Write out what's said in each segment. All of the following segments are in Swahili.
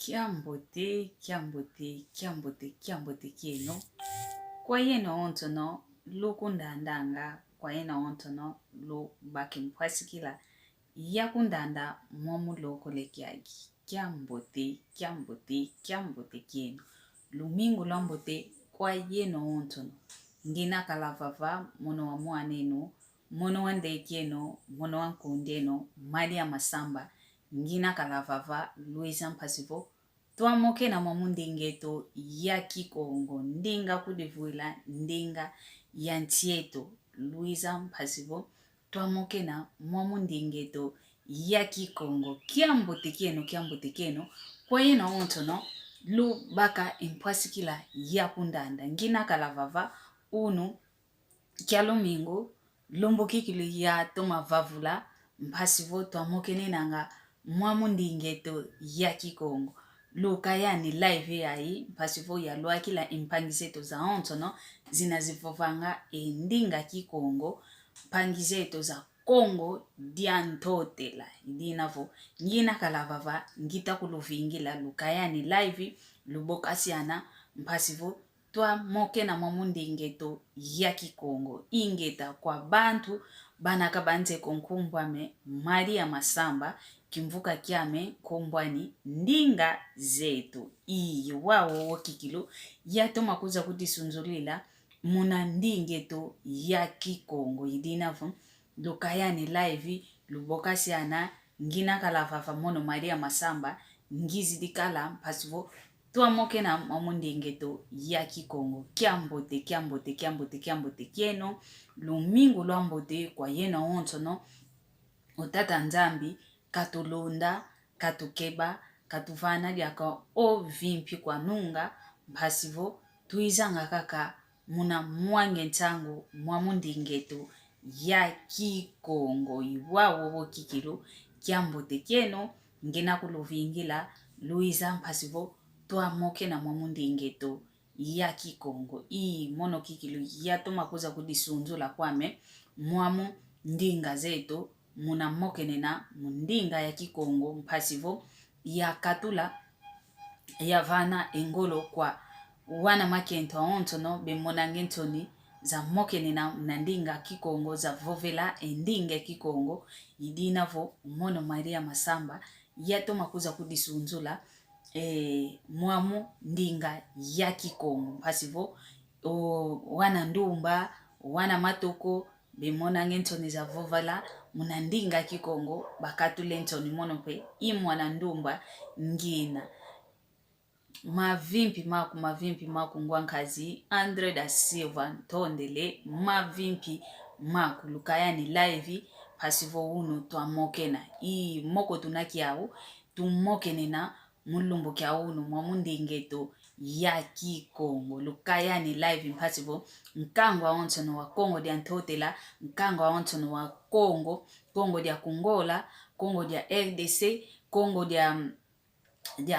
Kiambote, kiambote, kiambote, kiambote kieno. Kwa yeno ontono, lo kundandanga, kwa yeno ontono, lo bakim kwasikila. Ya kundanda, momu lo kolekiagi. Kiambote, kiambote, kiambote kieno. Lumingu lambote, kwa yeno ontono. Ngina kalavava, mono wa muaneno, mono wande kieno, mono wankundeno, Maria Masamba. Ngina kalavava Luisa Mpasivo twa moke na mamundingeto ya Kikongo ndinga kudivuila ndinga ya ntieto Luisa Mpasivo twa moke na mamundingeto ya Kikongo kiambote kieno kwa yena ontono lu baka impwasikila ya kundanda ngina kalavava unu kialomingo lombo kikili ya toma vavula Mpasivo twa moke nanga mwamundingeto ya Kikongo. Luka yani live yai, Mpasivo ya luakila impangizeto za ontono, zinazivovanga ndinga Kikongo, pangizeto za Kongo diantotela. Ndinavo, ngina kalavava, ngita kuluvingila, luka yani live, lubokasiana, Mpasivo, twa moke na mwamundingeto ya Kikongo. Ingeta kwa bantu, banaka banze konkumbwame, Maria Masamba, kimvuka kiame kombwani ndinga zetu iyi wawo wokikilo yatoma kuza kutisunzulila muna ndingeto ya Kikongo idinavu lukayani live lubokasiana ngina kalavafa mono Maria Masamba ngizidikala Mpasivo twa moke na mamundingeto ya Kikongo kiambote kieno lumingu lwambote kwa yena ontono utata nzambi katulunda, katukeba, katuvana diaka o vimpi kwa nunga, Mpasivo, tuizanga kaka muna mwange ntango mwamundingeto ya Kikongo. Iwa wowo kikilo, kiambote kieno, ngena kulovingila, Luisa Mpasivo, tua moke na mwamundingeto ya Kikongo. Mono kikilo, ya toma kuza kudisunzula kwame, mwamu ndinga zeto, muna mokene na mundinga ya Kikongo Mpasivo ya katula ya vana engolo kwa wana makento ontono be monangentoni za mokene na mnandinga Kikongo za vovela endinga Kikongo idinavo mono Maria Masamba yato makuza kudisunzula mwamu ndinga ya Kikongo Mpasivo wana ndumba wana matoko bemona ngentoni za vovala munandinga Kikongo bakatule ntoni monope imwana ndumba ngina mavimpi maku ngwankazi Andre da Silva tondele mavimpi maku lukayani live Mpasivo unu twa mokena moko tunakiao tumokene na mulumbu kia unu mwamundingeto ya Kikongo lukayani live Mpasivo nkangwa ontono wa Kongo dia ntotela nkangwa ontono wa Kongo dia Kongola Kongo dia RDC Kongo dia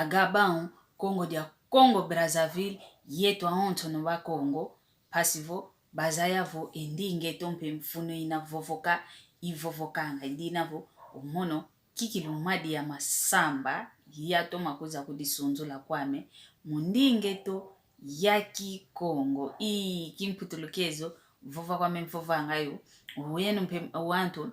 Gabon Kongo dia Kongo Brazzaville yetu ontono wa Kongo Mpasivo bazayavo endingeto mpe mfuno ina vovoka ivovokanga indinavo umono kikilumadi ya Masamba yato makuza kudisunzula kwame mundingeto ya Kikongo kimputulukezo vova kwame mvova ngayo uyenu mpe wantu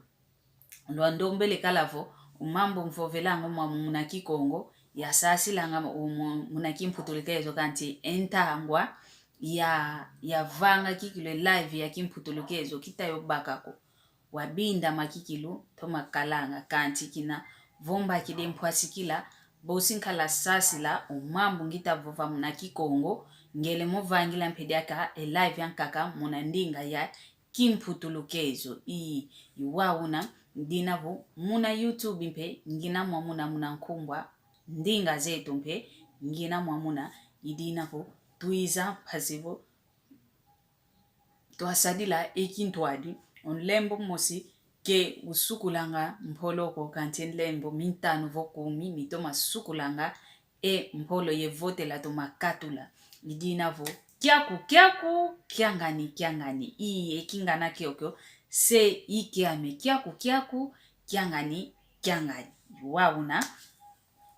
ndombele kalavo umambo mvovelango muna Kikongo ya sasilanga muna kimputulukezo kanti entangwa ya vanga kikilo live ya kimputulukezo kitayo bakako wabinda makikilu toma kalanga kanti kina vomba kidempwasikila bosinkala sasila umambu ngita vova muna Kikongo ngele movangila mpediaka live yankaka muna ndinga ya kimputulukezo iwauna ndinavo muna YouTube mpe ngina muna nkumbwa ndinga zetu mpe ngina muna idinavo tuiza Mpasivo tuasadila ekintwadi onlembo mosi ke usukulanga mpoloko kanti lembo mintanu vokumi mitoma sukulanga mpolo ye vote la toma katula idinavo kiaku kiangani ekingana kyokyo se ikiame kiaku kiangani wauna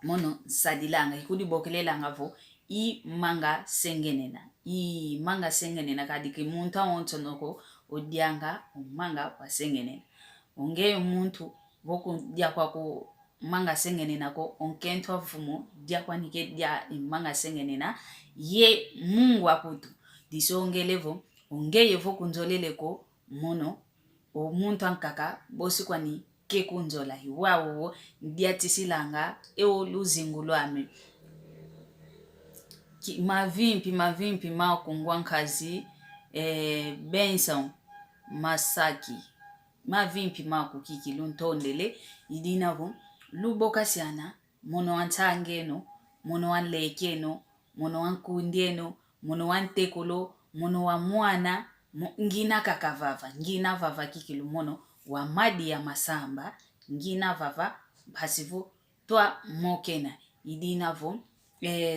mono sadilanga ikudi bokelelanga vo I manga sengenena kadiki muntu awontonoko odianga manga wa sengenena onge muntu voku dia kwa ku manga sengenena ko onkento afumo dia kwa nike dia manga sengenena ye Mungu akutu disongelevo onge voku nzolele ko mono o muntu ankaka bosi kwani ke kunzola hiwawo dia tisilanga eo luzingulo ame mavimpi makungwankazi Benson Masaki mavimpi makukiki luntondele idinavo luboka siana mono antangeno mono anlekeno mono ankundieno mono antekolo mono wa mwana ngina kakavava ngina vava kikilu mono wa madi ya masamba ngina vava pasivu toa mokena idinavo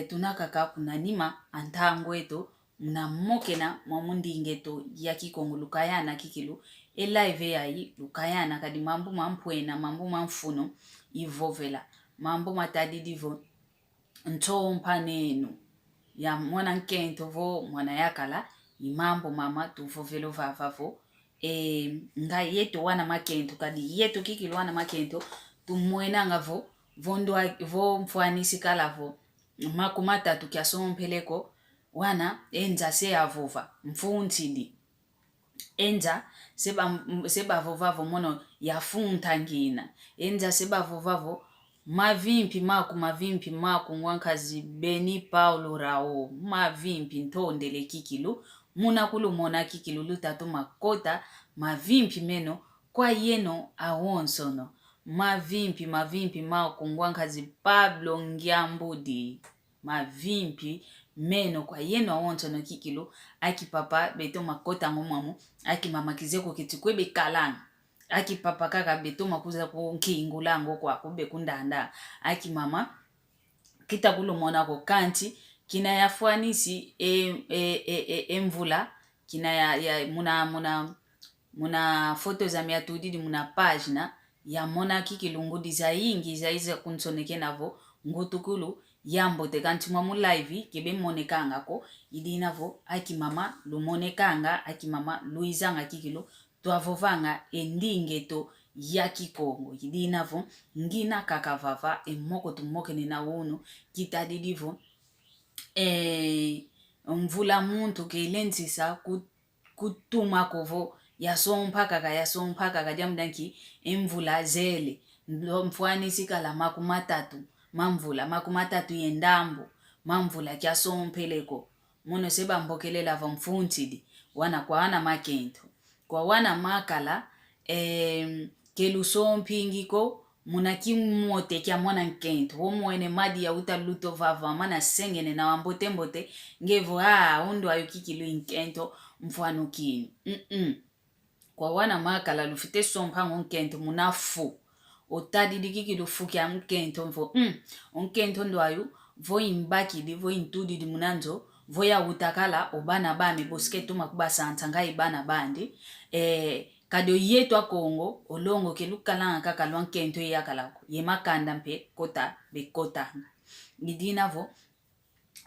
tunakaka kunanima antangweto mna mokena mwamundingeto ya kikongo lukayana kikilu live yayi lukayana kadi mambo mampuena mambo mamfuno ivovela mambo matadidivo ntompanenu ya mwana nkento vo mwana yakala imambo mama tuvovelo vavavo nga yeto wana makento kadi yeto kikilu wana makento tumwena ngavo vo mfuanisi kalavo makumatatu kya sompeleko wana enza se avova mfuntidi enza seba vovavo mono yafunta ngina enza seba vovavo mavimpi maku ngwankazi Beni Paulo Rao mavimpi ntondele kikilu munakulu mona kikilu lutatu makota mavimpi meno kwa yeno awonsono mavimpi maku ngwankazi Pablo Ngiambudi mavimpi meno kwa yeno awonsono kikilu aki papa beto makota ngomamu aki mama kizeko kitikwebe kalanga aki papa kaka beto makuza ku nkingulango kwa kube kundanda aki mama kita kulumona ko kanti kina yafuanisi emvula kina ya muna foto za miatudidi muna pagina ya mona kikilungu dizaingi zaiza kunsoneke navo ngutukulu yambo te kanti mwamu live kebe monekanga ko idinavo aki mama lumonekanga aki mama luizanga kikilu tuavovanga endingeto ya kikongo idinavo ngina kakavava emoko tumoke nina unu kitadidivo mvula muntu kelensisa kutuma kovo yasompaka jamdanki emvula zele mfuanisi kala makumatatu yendambo mamvula kya sompeleko mono seba mbokelela va mfuntidi wana kwa wana makento kwa wana makala kelu sompingiko muna kimote kya mwana nkento womwene madi ya utaluto vava mana sengene na wambote ngevo ondo ayo kikilu nkento mfano kini kwa wana makala lufite sompango nkento munafu otadi kikilu fuki ya nkento mfo nkento ndo ayo vo imbaki di vo intudi di munanzo vo ya utakala obana bame bosketo makuba santanga ibana bandi kado yeto Kongo olongo kelukalanga kaka lwankento yakalako yemakanda mpe kota bekota lidinavo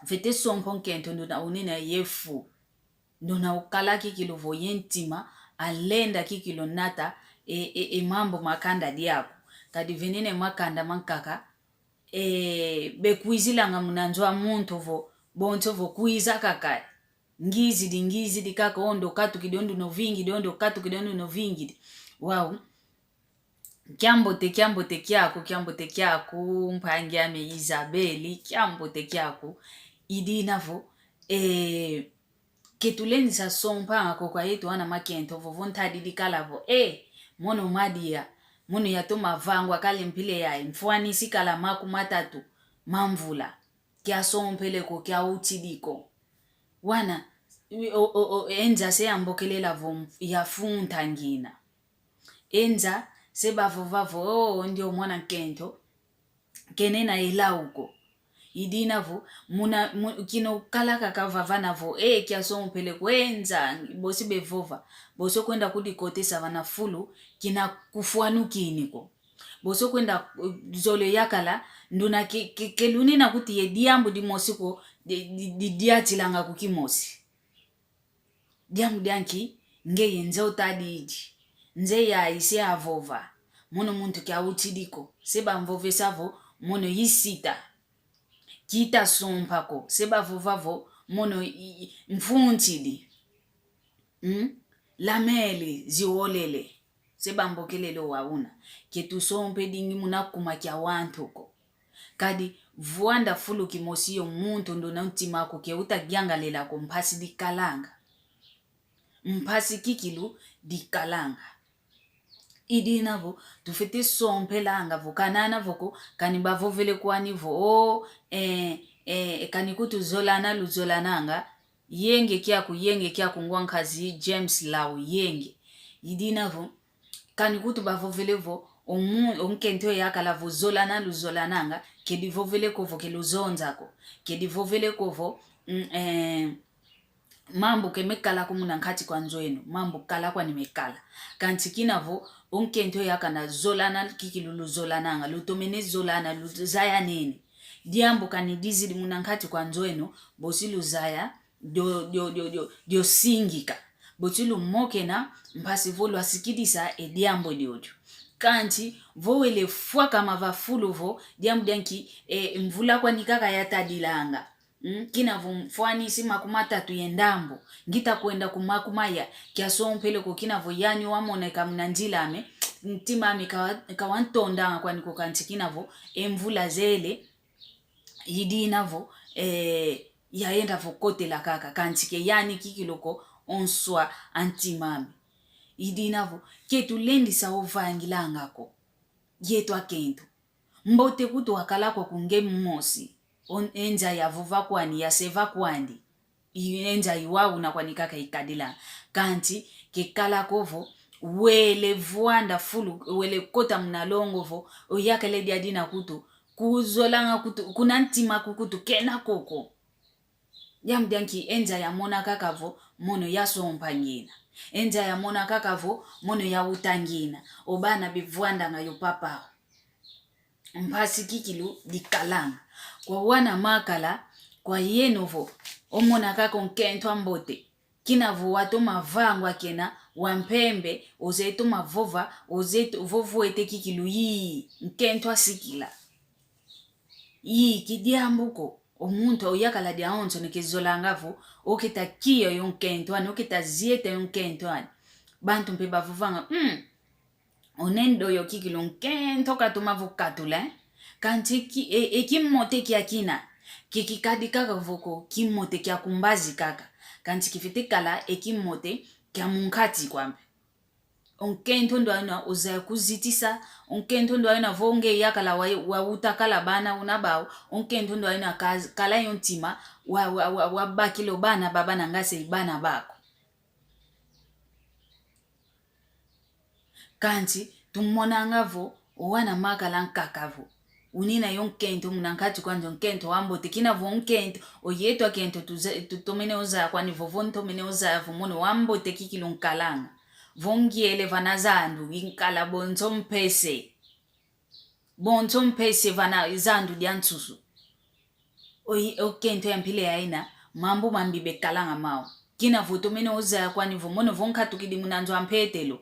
fete sompo nkento ndo unina yefu ndo ukala kikilu vo yentima alenda kikilu nata mambo makanda diako kadi venene makanda mankaka bekuizilanga munanzwa muntu vo bonto vo kuiza kaka ngizi di kaka ondo katu kidondo no vingi dondo katu kidondo no vingi wow kyambote kyako mpangyame Isabeli kyambote kyako idinavo ketulenza sompa kwa yetu wana makento vovontadi dikalavo mono madia mono yatoma vangwa kale mpile ya mfuanisi kala makumatatu mamvula kya sompeleko kya utidiko wana enza se ambokelela vo yafunta ngina enza se bavovavo ndio mwana nkento kenena ilauko idinavo kino kalaka kavavana vo kya sompeleko enza bosi bevova boso kwenda kudikotesa vana fulu kina kufuanu kiniko boso kwenda zolo yakala nduna kelunina kuti ye diambu di mosiko di diatilanga kukimosi diambu dianki nge yenze utadidi nze ya ise avova mono muntu kia utidiko seba mvove savo mono yisita kita sompako seba vovavo mono mfuntidi lamele ziwolele seba mbokelelo wauna ketu sompe dingi munakuma kia wantuko kadi vuanda fulu kimosi yo muntu ndo na mtimako ke utagiangalela ko mpasi di kalanga mpasi kikilu di kalanga idi navo tufete sompe langa vokanana voko kaniba vovele kwani vo kanikutu zolana luzolananga yenge kia kungwankazi James Lau yenge idi navo kanikutu bavovele vo onkento yakala vo zolana luzolananga kedi vovele kovo keluzonzako kedi vovele kovo mambo kemekala kumuna nkati kwa nzoenu mambo kala kwa nimekala kanti kinavo onkento yakana zolana kikilulu zolananga lutomene zolana luzaya nene diambo kanidizi di muna nkati kwa nzoenu bosilu zaya dio singika botilu mokena mpasi volo asikidisa diambo diodio kanti vowele fwa kama vafulu vo diambu dianki mvula kwa nikaka yatadilanga kina vumfwani si makumatatu yendambo ngita kuenda kumakumaya kia sompele kukina vo yani wamoneka mnanjilame ntimami kawantonda kwa niko kanti kina vo mvula zele yidi inavo yaenda vo kote la kaka kanti ke yani kikiloko onswa antimami yidi inavo ketu lendi sa ovangilangako yetu akento mbote kutu wakalako kunge mmosi enja ya vuva kwani ya seva kwandi enja iwawu na kwani kaka ikadila kanti kekala kovo wele vuanda fulu wele kota mnalongo vo oyakele diadina kutu kuzolanga kutu kunantima kukutu kena koko yamdianki enja ya mona kakavo mono ya sompangina enja ya mona kakavo mono ya utangina obana bivuanda nga yopapao mpasi kikilu dikalanga kwa wana makala kwa yenovo omona kako nkento ambote kinavo wato mavangwa kena wampembe ozeto mavova ozeto vovu ete kikilu yi nkento asikila yi kidiambuko omuntu oyakala dia onzo nekezolangavo okita kiyo yonkento ani okita ziete yonkento ani bantu mpe bavuvanga onendo yo kikilu nkento katuma vokatula kanti ekimote kia kina kikikadi kaka voko kimote kia kumbazi kaka kanti kifite kala ekimote kia munkati kwambe onkento ndo ana oza kuzitisa onkento ndo ana vonge yakala wa utakala bana unabao onkento ndo ana kala yontima wa bakilo bana baba nangase bana bako kanti tumona ngavo wana makala nkakavo unina yonkento munankati kwanzo nkento wambote kina vonkento oyeto akento tutomene oza kwani vovonto mene oza vomono wambote kikilo nkalanga vongiele vanazandu inkala bonzo mpese vana zandu diantsusu okento yampile yaina mambo mambibe kalanga mao kina votomene oza kwani vomono vonkatu kidi munanzo ampetelo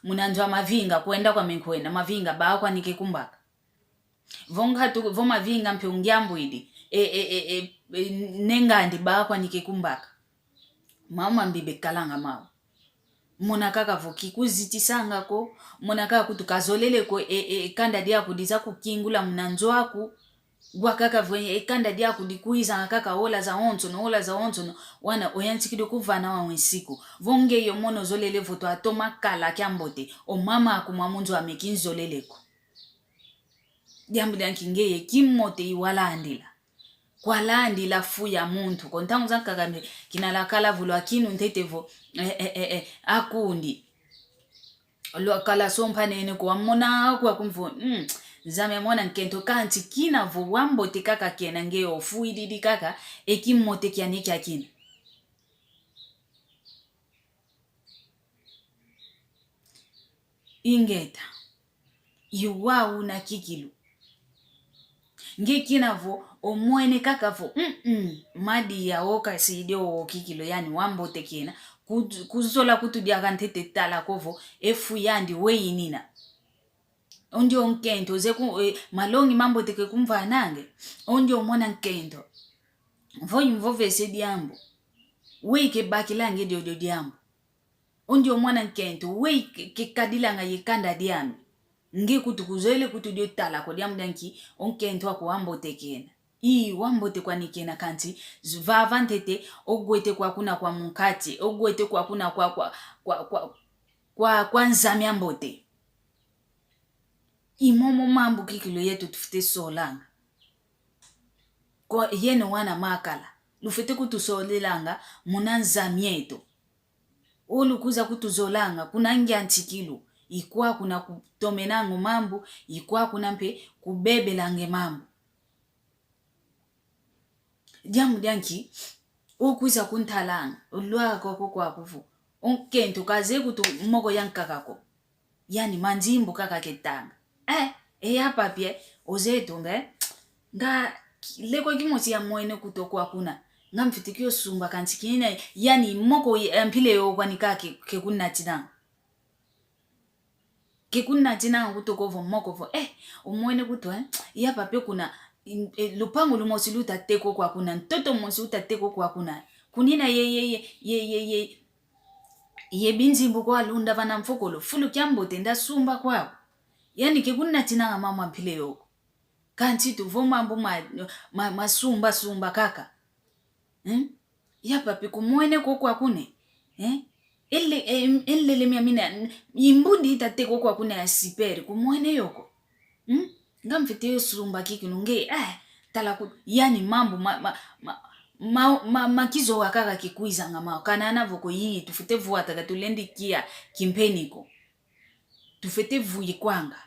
munanzo mavinga kwenda kwa menkwena mavinga ba kwa nike kumbaka vonkatu vomavinga mpe ungyambo idi nengandi ba kwa nike kumbaka mama mbibe kalanga mao mona kaka voki kuzitisanga ko mona kaka kutukazolele ko kanda dia kudiza kukingula munanzo aku wakaka vwenye kanda dia kudikuiza kaka ola za onzo no wana oyantikido kuvana wa wensiku vonge yo mono zolele voto atoma kala kyambote o mama akumwamunzo amekinzoleleko diambu diankingeye kimote iwala andila kwa landi la fuya muntu kontangu zankagambe kinalakala vulo akinu ntetevo akundi lo kala sompa nene kwa mona kwa kumvo zame mona nkento kanti kina vo wambote kaka kena ngeo fuididi kaka ekimote kyane kyakina ingeta yuwa una kikilu nge kinavo omwene kakavo madi ya oka sidi o kikilo yani wambote kena kuzola kutudia kantete tala kovo efu yandi weyinina ondio nkento malongi mambo teke kumva nange ondio mwana nkento voyi mvove se diambo weke bakilange dio diambo ondio mwana nkento weke kadilanga yekanda diambo nge kutukuzele kutudio tala ko diambo danki onkento ako wambote kena wambote kwa nikena kanti vavantete ogwete kwa kuna kwa mukati ogwete kwa kuna kwa nzami ambote imomo mambo kikilo yetu tufite solanga kwa yene wana makala lufite kutusolelanga muna nzami yetu olu kuza kutuzolanga kuna ngiantikilo ikwa kuna kutomenango mambo ikwa kuna mpe kubebelange mambo diamu dianki okuza kuntalanga ulwa koko kwa kufu onkento kaze kutu moko yankakako yani manjimbo kaka ketanga hapa pia ozeto nga leko kimosi ya mwene kutokwa kuna nga mfitikio sumba kantikine yani moko mpile yo kwani kake kekunna tinanga kutokovo moko omwene kutwa hapa pia kuna lupango lumosi lutateko kwa kuna ntoto mosi utateko kwa kuna kunina ye binzimbu kwa lunda vana mfokolo fulu kiambo tenda sumba kwao yani kekunna tinanga mama mpile yoko kanti tu vomambo sumba kaka yapa piku mwene kwa kune ele miamina imbundi itate kwa kune ya siperi kumwene yoko ngamfite yo sumba kikinu nge tala ku yani mambo makizo wakaka kikuiza ngama kana anavoko yi tufite vuata katulendi kia kimpeniko tufite vuyi kwanga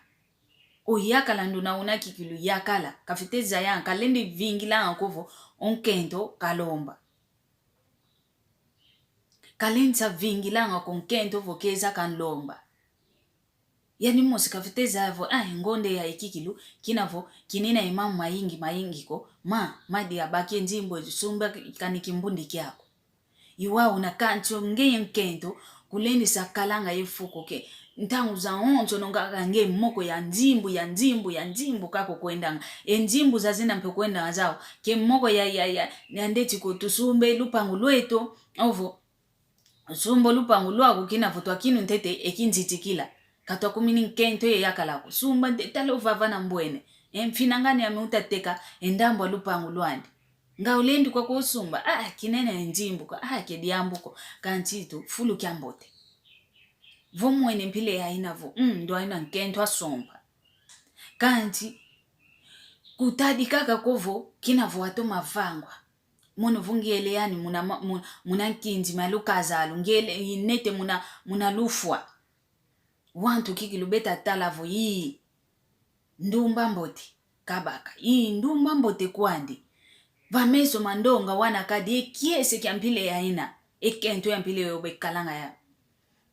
oyakala nduna una kikilu yakala kafite zayan kalendi vingila ankovo onkento kalomba kalenza vingila ngakonkento vokeza kanlomba yani mosi kafite zavo ngonde ya ikikilu kinavo kinina imamu mayingi ko madi abaki njimbo sumba kanikimbundi kyako iwa una kancho ngeye nkento kulendi sakalanga yefuko ke ntangu za onzo nonga nge moko ya nzimbu kako kwendanga enjimbu zazina mpe kwenda zao ke moko ya ndeti ko tusumbe lupangu lweto ovo sumbo lupangu lwako kinavutwa kinu ntete ekinzitikila katwa kumini nkento ye yakalako sumba talo vavana mbwene mfinangani ameutateka endambo lupangu lwandi nga ulendi kwa kusumba kinene njimbuko kediambuko kantitu fulu kyambote vomwene mpile ya inavo ndo aina nkento asomba kanti kutadi kaka kovo kinavo wato mavangwa mono vungiele yani muna nkinzi malukazalu ngele inete muna lufwa wantu kikilubeta talavo ndumba mbote kabaka ndumba mbote kwandi vameso mandonga wana kadi kiese kyampile ya ina ekento ya mpile yo bekalanga ya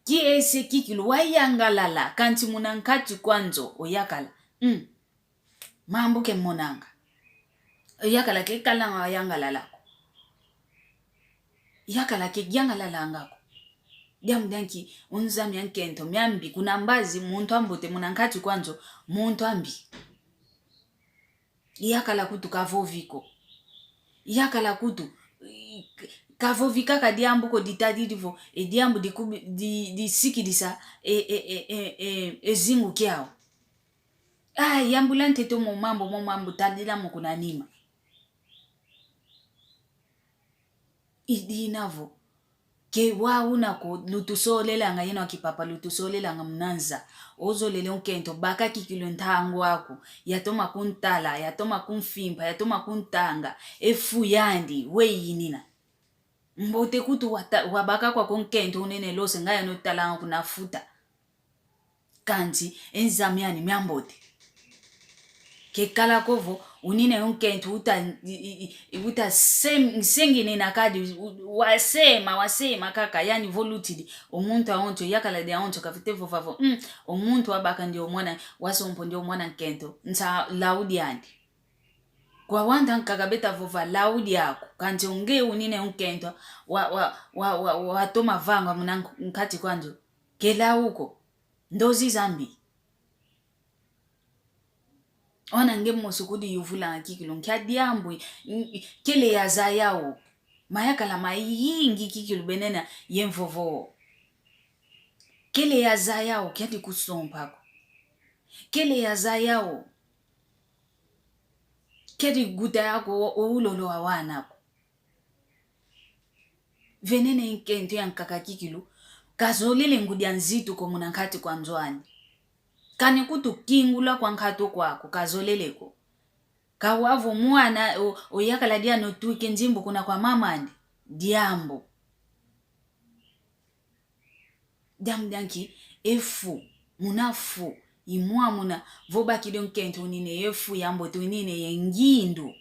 kiese kikilu wayangalala kanti munankati kwanzo oyakala mambo ke monanga oyakala ke kalanga wayangalala yakala ke gyangalala ngako diamu danki unzami yankento myambi kuna mbazi muntu ambote munankati kwanzo muntu ambi yakala kutu kavoviko yakala kutu kavovika kadiambu ko ditadidivo diambu di sikidisa ezingu kyao yambulante to momambo tadila mukuna nima idinavo ke wauna ko lutusolelanga yena kipapa lutusolelanga mnanza ozolele onkento baka kikilo ntango wako yatoma kuntala yatoma kumfimpa yatoma kuntanga efu yandi weyinina mbote kutu wabaka kwa konkento unene lose ngaya no talanga kunafuta kanti enzamiani myambote ke kala kovo unine unkento uta sengi nina kadi wasema kaka yani volutidi omuntu aonto yakala de aonto kafitevo favo omuntu abaka ndio mwana wasompo ndio mwana nkento nta laudi andi kwa wanda nkakabeta vova laudi yako kanti unge unine unkento wa toma vanga muna nkati kwanjo kela huko ndozi zambi ona nge mosukudi yuvula kikilo nkya diambu kele ya zayao mayakala mayingi kikilo benena yemvovo kele ya zayao kyati kusompako kele ya zayao kyati guta yako ulolo awanako venene nkento yankaka kikilo kazolele ngudi nzitu ko munankati kwa nzwani kani kutu kingula kwa nkato kwako kazoleleko kawavu mwana oyakala dia no tuike njimbo kuna kwa mamandi diambo damdanki efu munafu imwa muna voba kidon kento nine efu yambo tu nine yengindu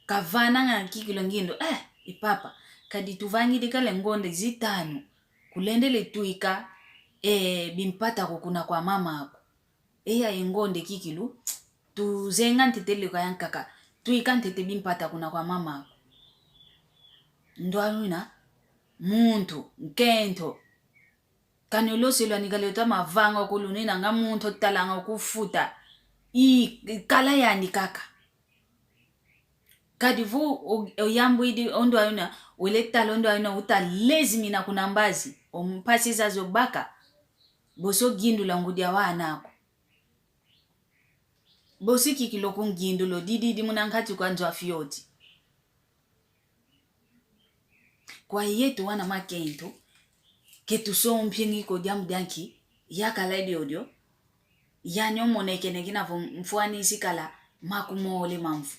kavana nga kikilo ngindo ipapa kadi tuvangi dikale ngonde zitano kulendele tuika bimpata kukuna kwa mama ako eya ingonde kikilu tuzenga ntitele kwa yankaka tuika ntite bimpata kuna kwa mama ako ndo aluina muntu nkento kanyoloselo nikaleta mavanga kulunina nga muntu talanga kufuta kala yani kaka kadivu oyambu idi ondo ayuna weleta londo ayuna uta lezimina kuna mbazi ompasi zazo baka boso gindu la ngudia wanako bosi kikilo kungindu lo didi munankati kwa njo afioti kwa yetu wana makento ketu so mpyengi ko diamdanki yakala idiodio yanyo monekene kinavo mfuani sikala makumole mamfu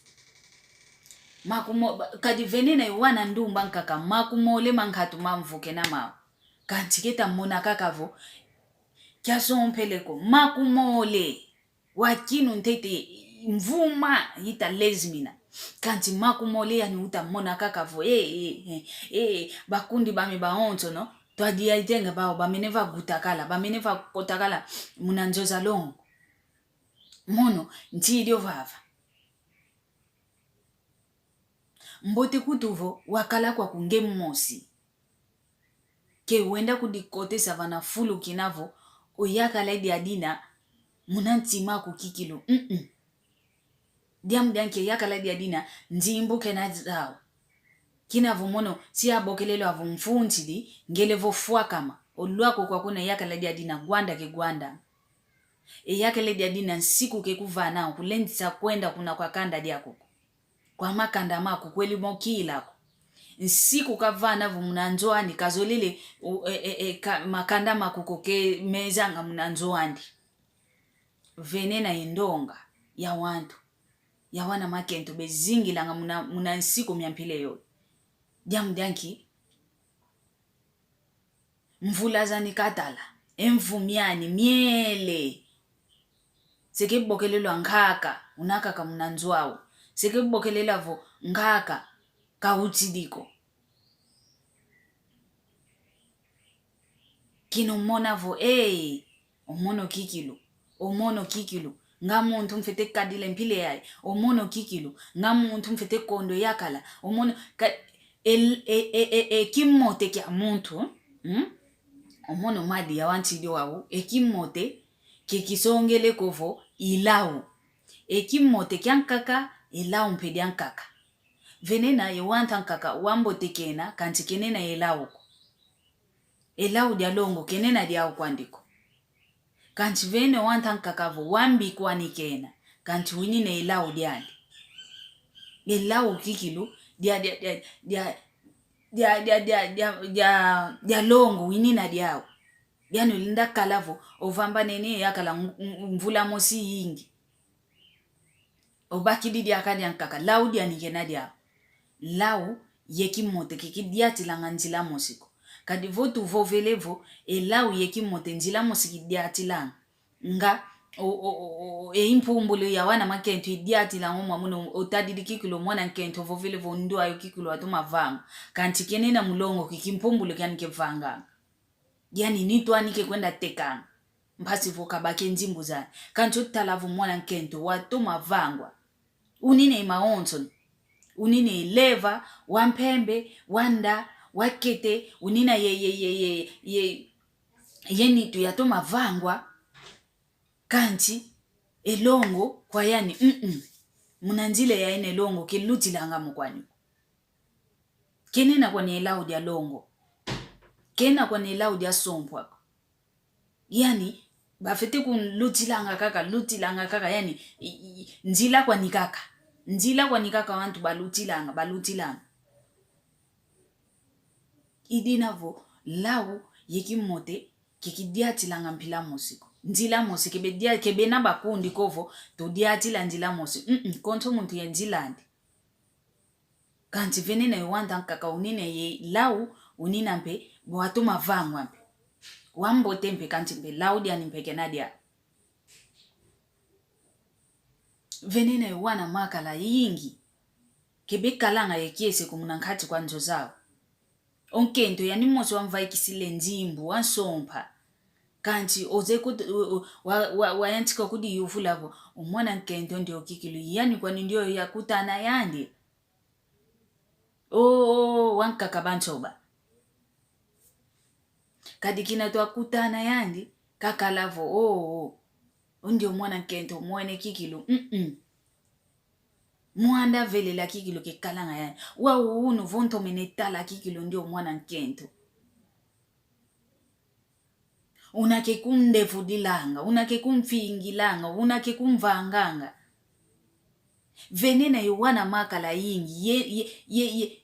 kadi venene wana ndumba nkaka makumole mankatu mamfu kenama kantiketa mona kakavo kya sompeleko makumole wakinu ntete mvuma hita lezmina kanti makumole yani utamona kakavo bakundi bame baonto no twadia itenga bao bameneva gutakala bameneva kotakala munanjoza longo mono ntidio vava mbote kutuvo wakala kwa kunge mmosi ke wenda kudikote savana fulu kinavo oyakala idi adina munantima kukikilo diamdanke yakala idi adina nzimbo kenazao kinavo mono si abokelelo avumfuntidi ngelevo fuakama olwako kwa kuna yakala idi adina gwanda ke gwanda yakala idi adina nsiku ke kuvana kulendisa kwenda kuna kwa kanda diako kwa makanda mako kweli mokilako nsiku kavana vumunanzoani kazolele makanda makuko ke mezanga munanzoani venena indonga ya wantu ya wana makento bezingilanga muna nsiku myampile yo diamdanki mvulazani katala emvumiani miele sekebokelelwa ngaka unakaka munanzwao sekebokelela vo ngaka kautidiko kino mona vo omono kikilu nga muntu mfete kadile mpile yae omono kikilu nga muntu mfete kondo yakala omono kimote kya muntu omono madi ya wantidio wawu ekimote kikisongele kovo ilau ekimote kyankaka ilau mpedi ankaka venena yewanta nkaka wambote kena kanti kenena elauko elau dia longo kenena dia kwandiko kanti vene wanta nkakavo wambi kwani kena kanti winine elau diandi elau kikilu dia longo winina diao diano linda kalavo ovamba nene yakala mvula mosi yingi obakidi dia kanya nkaka lau dia nikena dia lau yekimote kikidiati langa nzila mosiko kadi votu vovelevo elau yekimote nzila mosiki diati langa nga impumbulo ya wana makento idiati la ngoma muno otadidi kikulo mwana nkento vovile vondu ayo kikulo atuma vangu kanti kenena mulongo kikimpumbulo kyani kevanga yani nitwanike kwenda tekanga mpasi voka bake nzimbu zani kanti otalavu mwana nkento watuma vangwa unine maonzo unine leva wampembe wanda wakete unina yenitu yatuma vangwa kanti elongo kwa yani munanzile ya ene longo kiluti langa mkwani kenena kwa ni laudi ya longo kena kwa ni laudi ya sompwa yani bafete kun luti langa kaka yani nzila kwa nikaka wantu baluti langa idinavo lau yekimote kikidiati langa mpila musiko nzila mosi kebe na bakundi kovo to diati la nzila mosi konto muntu ya nzilandi kanti venene wanda kaka unine ye lau unina mpe watu mavangwa mpe wambo tempe kanti mpe lau dia nimpe kenadia venene wana makala yingi kebe kalanga yekiese kumunankati kwa nzo zao onkento yani mosi wamvaikisile nzimbu wansompa kanti oze wayantika kudi yufu lavo umwana nkento ndio kikilu yani kwa ndio yakutana yandi wankaka banchoba kadikina to akutana yandi kaka lavo ndio mwana nkento mwene kikilu mwanda vele la kikilu kekalanga yani unu vonto menetala kikilu ndio mwana nkento unake kundefu dilanga unake kumfingilanga unake kumvanganga venena yuwana makala yingi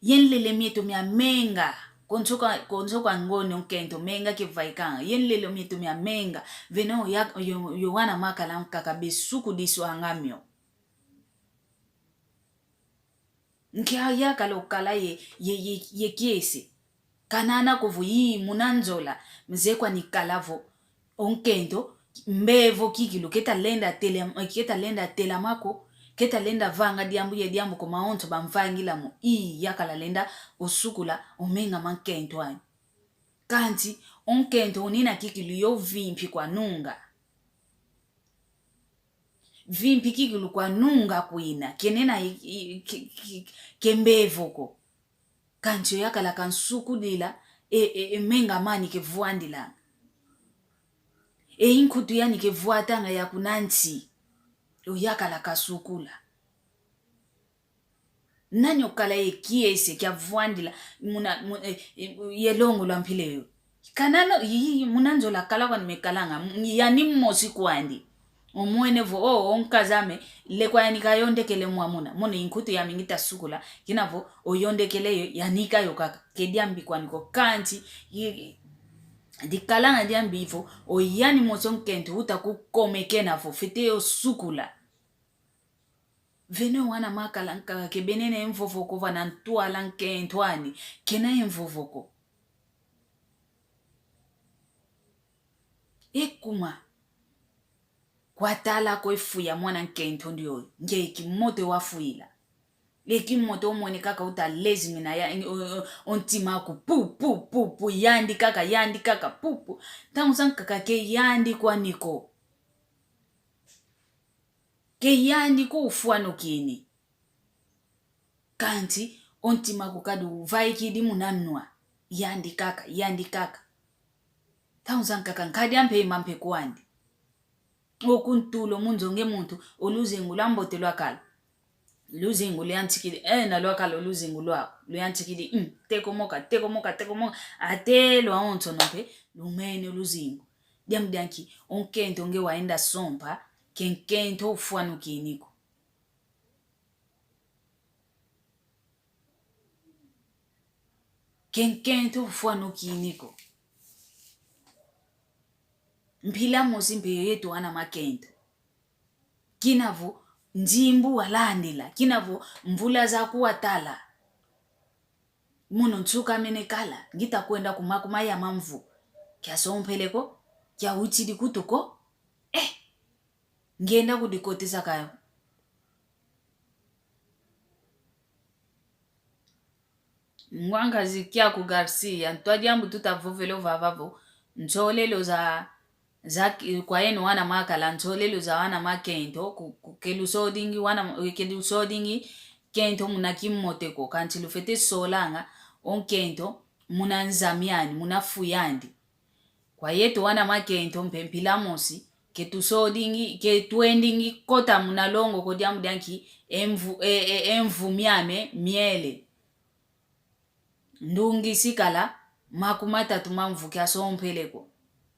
yenlele mieto mia menga konsoka ngoni nkento menga kivaikanga yenlele mieto mia menga veneno yuwana makala mkaka besuku disu hangamyo nkia yakala ukala ye kiesi kanana kuvu munanzola mzekwa nikalavo onkento mbevo kikilu keta lenda telamako keta lenda vanga diambu ko maonto bamvangila mu yakala lenda usukula omenga mankento ani kanti onkento unina kikilu yo vimpi kwa nunga vimpi kikilu kwa nunga kuina kenena kembevoko kanti yakala kansukudila menga mani kevuandila inkutu yani kevuatanga ya kunanti yakala kasukula nani okala kiese kya vuandila yelongo lampileyo kanano munanzo la kala kwa nimekalanga yani mmosi kwandi omwenevo onkazame lekwa yani kayondekele mwamuna mone inkutu ya mingita sukula kinavo oyondekeleyo yanika yokaka kediambi kwaniko kanti dikalanga diambivo oyani mosonkento utakukomekena vo fete sukula vene wana makala nkaka kebenene mvovoko vana ntuala nkentwani kena mvovoko ekuma kwa tala ko efuya mwana nkento ndio nge kimoto wafuila lekimoto omwene kaka utalezi mina ya ontima ku pu yandi kaka pu tangu sankaka ke yandi kwa niko ke yandi ko ufuano kini kanti ontima ku kadu vaiki di munanwa yandi kaka tangu sankaka nkadi ampe mampe kwandi okuntulo munzonge muntu oluzengu lambote lwakala luzingu lyantikili na lwakala oluzingu lwako lyantikili tekomoka ate lwaonto nope lumene luzingu diamdanki onkento nge waenda sompa kenkento ufuanu kiniko mpila mosi mpeyo yetu wana makento kinavo njimbu walandila kinavo mvula za kuwatala muno ntsuka menekala ngita kwenda kumakuma ya mamvu kya sompeleko kya uchidi kutuko ngenda kudikotisa kayo. Ngwangazi kia ku Garcia ntwadiambu tutavovelo vavavo ntsolelo za kwa yenu wana makala ntsolelo za wana makento kelusodingi wana kelusodingi kento muna kimoteko kanti lufete solanga onkento muna nzamiani muna fuyandi kwa yetu wana makento mpempila mosi ketusodingi ketuendingi kota muna longo kodiamu dianki emvumiame miele ndungi sikala makumatatu mamvuki asompeleko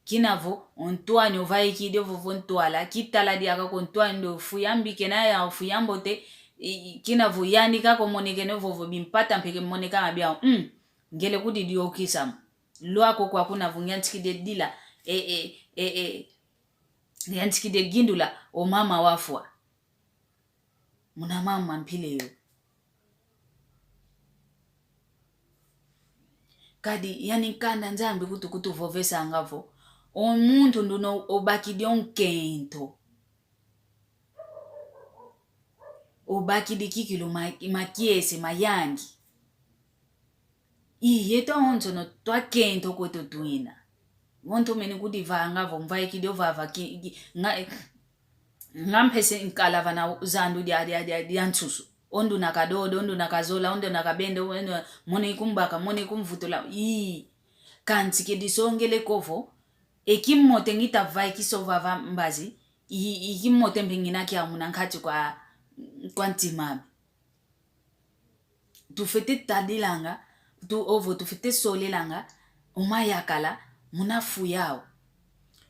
kinavo ontwani ovaikide vovo ntwala kitala diaka ko ntwani ndo fuyambi kena ya fuyambote kinavo yanika ko moneke no vovo bimpata mpeke moneka abia ngele kudi diokisam lwako kwa kuna vunyantikide dila yantikide gindula o mama wafwa muna mama mpileyo kadi yani kanda nzambi kutu vovesa ngavo omuntu nduno obakidi onkento obakidi kikilo makiese mayangi yeto onzo no twa kento kwetu tuina wonto meni kuti vangavo mvaikidi ovava ngampese nkalava na zandu dia ntsusu ondu nakadodo ondu nakazola ondu nakabende ondu mone kumbaka mone kumvutula kanti kedisongele kovo ekimote ngitavai kisovava mbazi ikimote mbingina kia munankati kwa ntimami tufete tadilanga tufete solelanga umayakala munafu yao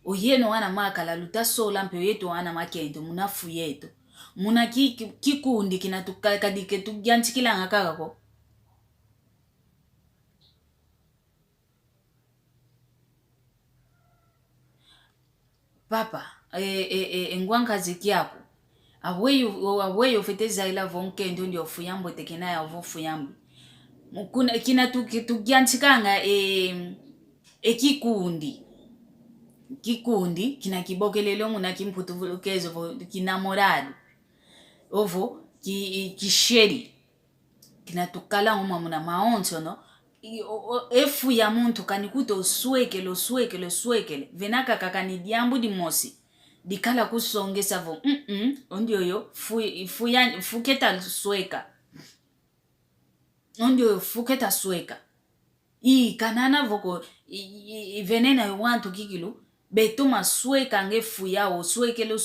oyeno wana makala lutasola mpe yetu wana makento munafu yetu muna kikundi kinatukadike tugyanchikilanga kakako papa ngwankazi kyako aweyo fete zaila vonkendo ndio fuyambo tekena ya vo fuyambo kuna kinatugyanchikanga kikundi kina kibokelelo muna kimputukezo kina morali ovo kisheri kinatukala muna maonso no efu ya muntu kanikuto swekele venaka kakani diambu di mosi dikala kusongesa vo ondioyo fuketa sweka ondioyo fuketa sweka kanana voko venena wantu kikilu betuma sweka ngefu yao swekele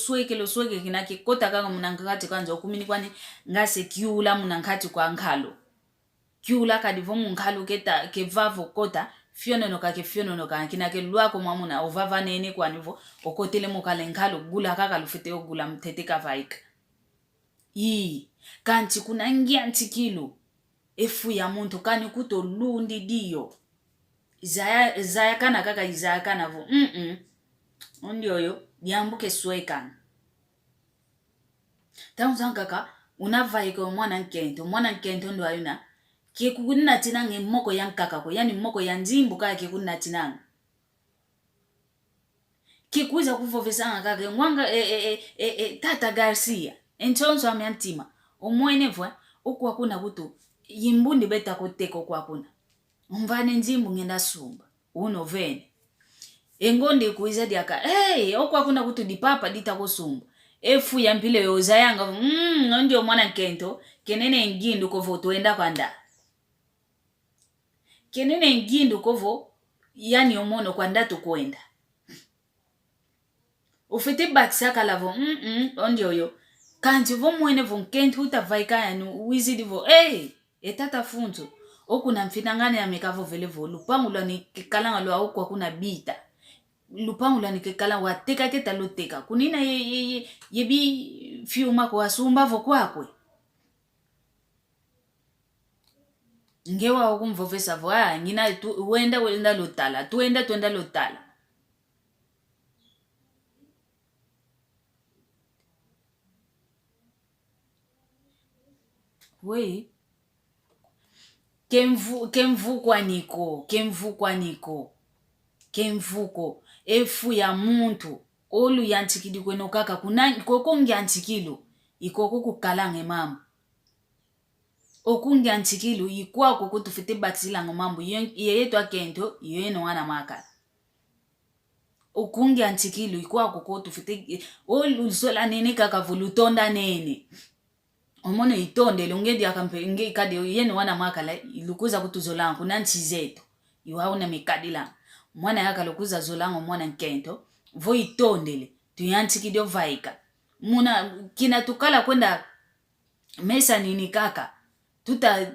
kinaki kota kanga munankati kwanza okumini kwani ngase kiula munankati kwa nkalo kiula kadivo munkalo kevavo kota fionono kinake lwako mwamuna ovava nene kwanivo okotele mukale nkalo gula kaka lufete ogula mtete kavaika kanti kuna ngyanti kilo efu ya muntu kani kuto lundi dio izaya kana kaka izaya kana vo ondioyo diambuke swekana taunzanga kaka unavaika mwana nkento ndo ayuna kekukuna tinange moko yankakako yani moko ya nzimbu kaya kekuna tinange kekuza kuvovesanga kaka ngwanga tata Garcia entonso amyantima omwenevwa okwa kuna kutu yimbundi beta koteko kwa kuna umvane nzimbu ngenda sumba uno vene engonde kuiza diaka okwa kuna kutu dipapa ditakosumba efu ya mpile yoza yanga ndio mwana nkento kenene ngindu kovo tuenda kwanda kenene ngindu kovo yani omono kwanda tukwenda ufite baksaka lavo ndio yo kanti vo mwene vo nkento utavaika yanu wizidi vo etata funzo okuna mfitangane ya mekavo vele vo lupangu lani kikalanga lo okwa kuna bita lupangu lani kikala wateka keta loteka kunina yebi fiuma kwa sumba vo kwakwe ngewa okumvovesa vo ngina wenda lotala tuenda lotala we kemvuko efu ya muntu olu yantikidi kweno kaka koko ngyantikilo ikoko kukalange mambo okungi antikilu yikwa koko tufite batila ngomambo yeyeto akento yeno wana makala okungi antikilu yikwa koko tufite olu sola nene kaka volutonda nene omono itonde longedi akampe nge kadi yeno wana makala ilukuza kutuzolangu nanchizeto iwauna mikadila mwana yaka lukuza zolango mwana nkento vo itondele tuyantikidio vaika muna kina tukala kwenda mesa nini kaka tuta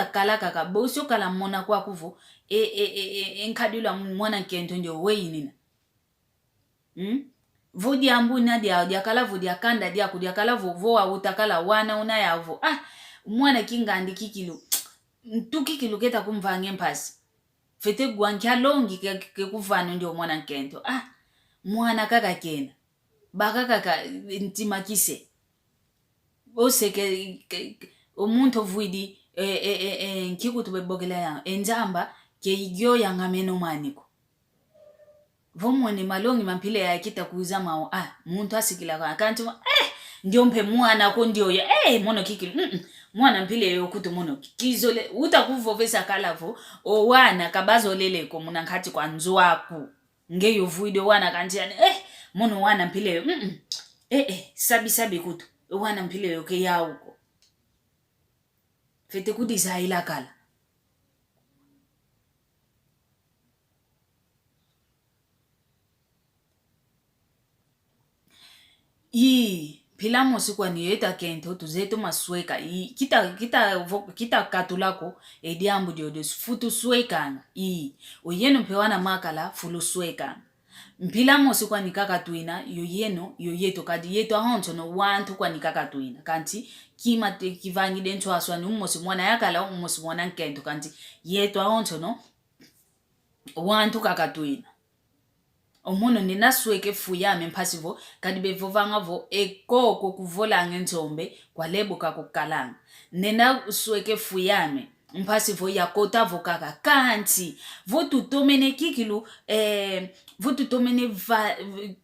kala kaka bosio kala mona kwa kuvo enkadila mwana nkento ndio weinina vodi ambu na dia kala vodi akanda dia kudia kala vo wa utakala wana una yavo mwana kingandi kikilo ntukikilo keta kumvange mpasi fete gwankya longi ke kuvana ndio mwana nkento mwana kaka kena baka kaka ntimakise ose ke omuntu vuidi nkikutu bebogela ya enjamba ke igyo yangameno maniko vomone malongi mampile ya kita kuuza mao muntu asikila kanti ndio mpe mwana ko ndio ya mono kikilo mwana mpile yokutu mono kizole utakuvovesa kalavo owana kabazo lele ko muna nkati kwa nzwaku ngeyo vuidi wana kantiane mono wana mpile sabi kutu wana mpile yoke yauko fete kudizaila kala pilamo sikwa ni yeta kento tuzeto masweka kita katulako ediambu diodo futu swekana oyeno mpewana makala fulu swekana mpilamo sikwa ni kaka tuina yoyeto kadi yeto ahonto no wantu kwa ni kaka tuina kanti kima kivangi dentro aswa ni umosi mwana yakala umosi mwana nkento kanti yeto ahonto no wantu kaka tuina omono nina sweke fuyame mpasivo kadi bevovanga vo ekoko kuvola ngentombe kwa lebo kakukalanga nina sweke fuyame mpasivo yakota vokaka kanti votu tomene kikilu votu tomene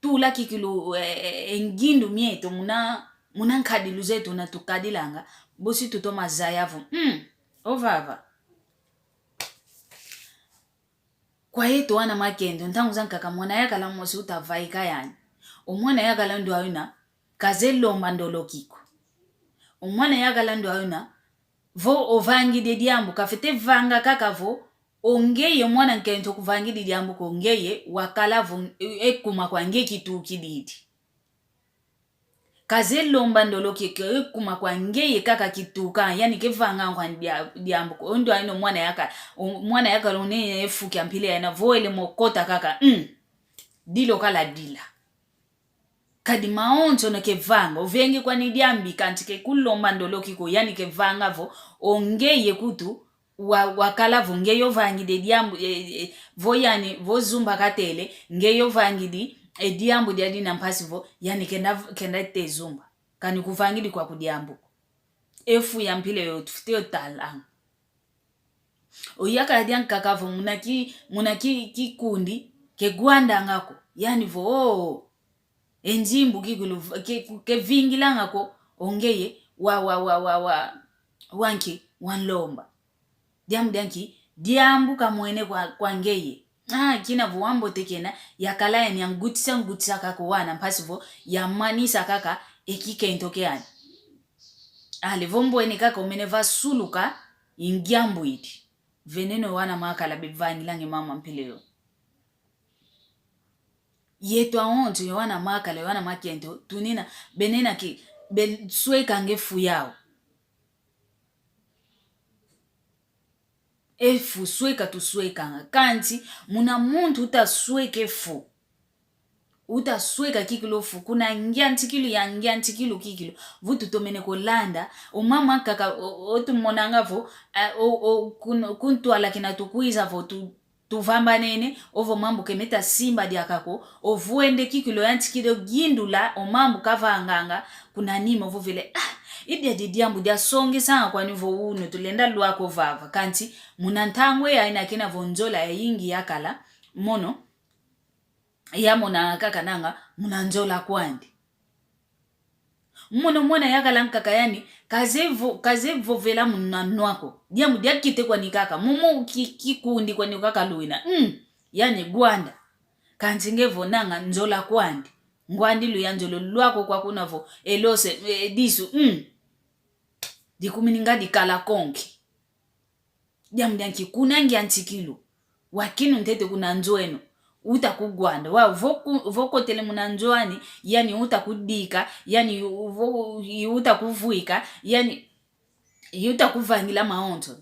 tula kikilu engindu mieto muna nkadilu zetu na tukadilanga bosi tutoma zayavu ovava kwa yeto wana makendo ntangu zankaka mwana yakala mmosi utavaika yani omwana yakala ndo ayuna kazelomba ndolokiko omwana yakala ndo ayuna vo ovangi de diambu kafete vanga kaka vo ongeye mwana nkento kuvangi de diambu ko ongeye wakala vo ekuma kwa nge kitu kididi kazelomba ndolokiko ekuma kwa ngeye kaka kituka yani kevanga kwa diambu ko ndo ayino mwana yakala one efuki ampile yana vo ele mokota kaka dilo kala dila kadi maonzo no kevanga ovengi kwa ni diambi kanti ke kulomba ndolokiko yani kevanga vo ongeye kutu wakala vo ngeyo vangi de diambu vo yani vo zumba katele ngeyo vangi di diambu dia dina mpasivo yani kenda te zumba kani kuvangi kwa kudiambu efu ya mpile yo tufite talang oyaka dian kakavo munaki kikundi ke gwanda ngako yani vo enjimbu kikulu ke vingila ngako ongeye wanki wanlomba diambu kamwene kwa ngeye kina vuambo tekena yakala yani angutisa kako wana mpasivo ya manisa kaka ekike intokeani vombo ene kaka umeneva suluka ingiambu iti veneno wana makala bevangi lange mama mpileo yeto ahonto yowana makala yowana makento tunina benena ki sweka ngefu yao efu sweka tusweka kanti muna muntu utasweke fu utasweka kikilo fu kuna ngiantikilu ya ngiantikilu kikilo vutu tomene kolanda umama kaka otumonanga vo kuntu ala kina tukuiza vo tuvamba nene ovo mambo kemeta simba diakako ovuende kikilo yantikilo gindula o mambo kavanganga kuna nima vo vile idia diambu dia songe sanga kwa nivo uno tulenda luako vava kanti munantangwe ya ina kina vonzola ya yingi yakala mono ya muna kaka nanga muna njola kwandi mwana yakala kaka yani kazevo vela muna nwako diamu diakite kwa nikaka mumu kikundi kwa nikaka luina yani gwanda kanzingevo nanga njola kwandi ngwandi lu yanjolo lwako kwa kunavo elose disu dikumininga dikala konki diamu dianki kunangi antikilu wakinu ntete kuna njoeno utakugwanda wa vokotele muna njoani yani utakudika yani utakuvuika yani utakuvangila maonto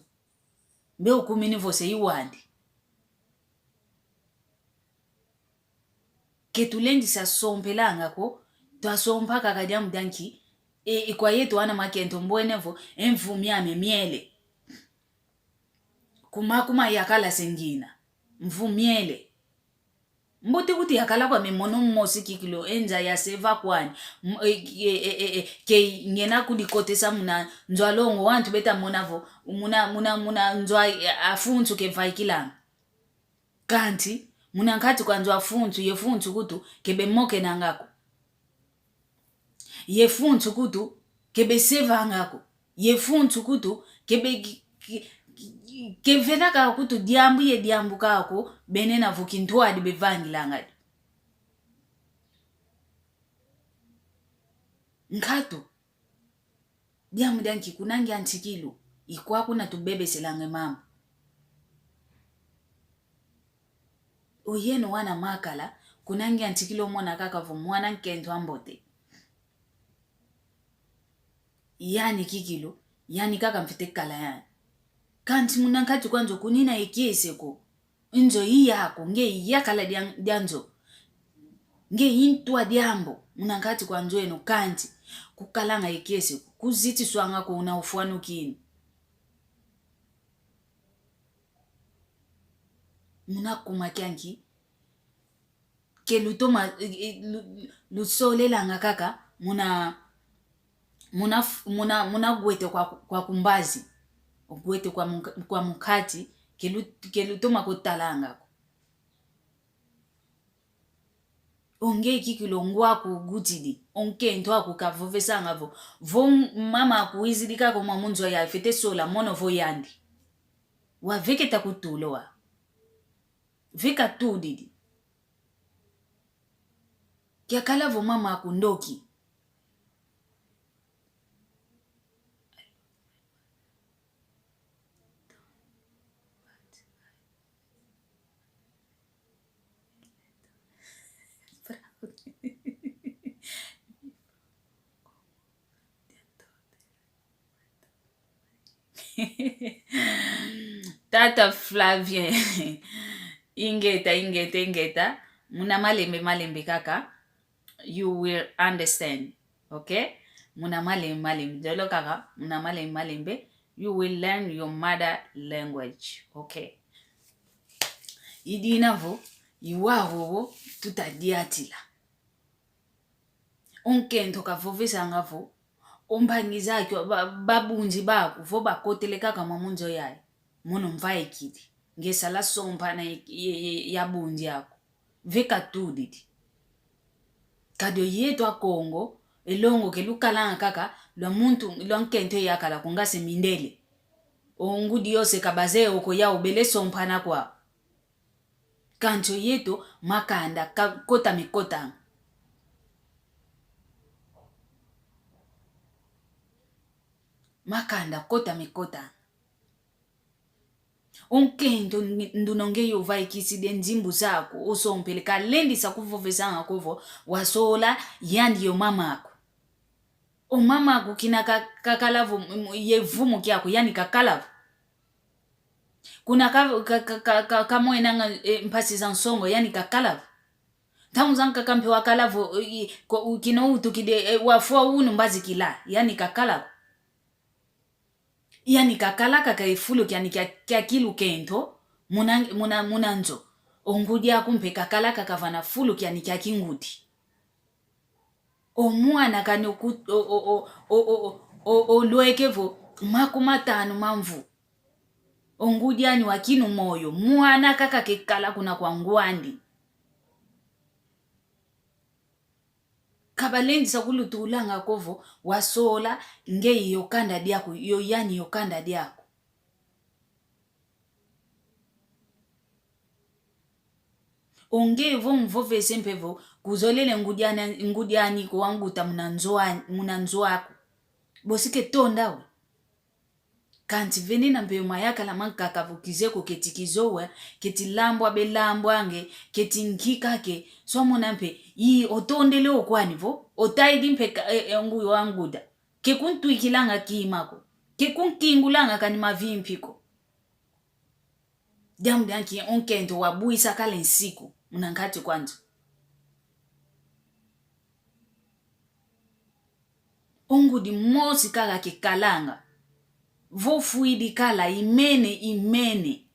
mbe ukumini vose iwandi ketulendisa sompelanga ko twasompa kakadia mdanki kwa yetu wana makento mbwenevo emvumiame miele kuma yakala sengina mvumiele mbote kuti yakala kwa memono mmosi kikilo enja ya seva kwani ke ngena kudikotesa muna njwalongo wantu beta monavo muna njwa afuntu ke vaikilanga kanti muna nkati kwa njwa afuntu yefuntu kutu kebe moke nangako yefuntu kutu kebe seva ngako yefuntu kutu kebe kevenaka kutu diambu kako benena vukintwadi bevangilanga nkatu diambu danki kunangi antikilu ikwaku na tubebeselange mama oyeno wana makala kunangi antikilo mwana kaka mwana nkento ambote yani kikilo yani kaka mfite kala yani kanti munankati kwanzo kunina ikieseko inzo yako nge yakala dianzo nge intwa diambo munankati kwanzo eno kanti kukalanga ikieseko kuziti swanga ko una ufuanu kini munakuma kyanki ke lutoma lusolelanga kaka muna gwete kwa kumbazi ogwete kwa mukati kelutoma kutalanga onge kikilongwa ku gutidi onke ntwa ku kavovesa ngavo vo mama kuizilika ko mamunzo ya fete sola mono vo yandi wa veketa kutuloa veka tudidi kyakala vo mama akundoki Tata Flavien ingeta muna malembe kaka you will understand, okay? Muna malembe jolo kaka muna malembe you will learn your mother language, okay? Idinavo iwaho tutadiatila onkento kavovesa ngavo ombangiza kyo babunji bako vo bakotele kaka mamunzo yayi mono mvae kiti ngesala sompa na ya bunji yako veka tudidi kadyo yetu akongo elongo kelukalanga kaka lwa muntu lwa nkento yakala kungase mindele ongudi yose kabaze oko ya obele sompa na kwa kancho yetu makanda kota mikota makanda kota mikota onkento ndunonge yova ikiside nzimbu zako osompeleka lendi sakuvovesanga kovo wasola yandi yo mamako o mamako kina kakalavu yevumu kyako yani kakalavu kuna kamwena mpasi za nsongo yani kakalavu tamu zanka kampe wakalavu kino utukide wafua unu mbazi kila yani kakalavu yani kakalaka kaifulu kyani kya kilu kento muna nzo ongudi akumpe kakalaka kavana fulu kyani kya kingudi omwana kani olwekevo makumatanu mamvu ongudi ani wakinu moyo mwana kaka kekala kuna kwa ngwandi kabalendisa kulutulanga kovo wasola nge yokanda diako yo yani yokanda diako. Onge vo mvove sempevo kuzolele ngudiani ko wanguta munanzoako bosike tondawe kanti veni na mbe mayaka la manka kavukizeko ketikizowa ketilambwa belambwa nge ketingikake so monampe yi otondele okwani vo otaidi mpe nguyo wanguda kekuntuikilanga kimako kekunkingulanga kani mavimpiko jamu danki onkento wabuisa kale nsiku munankati kwanza ongudi mosi kala kekalanga vo fuidi kala imene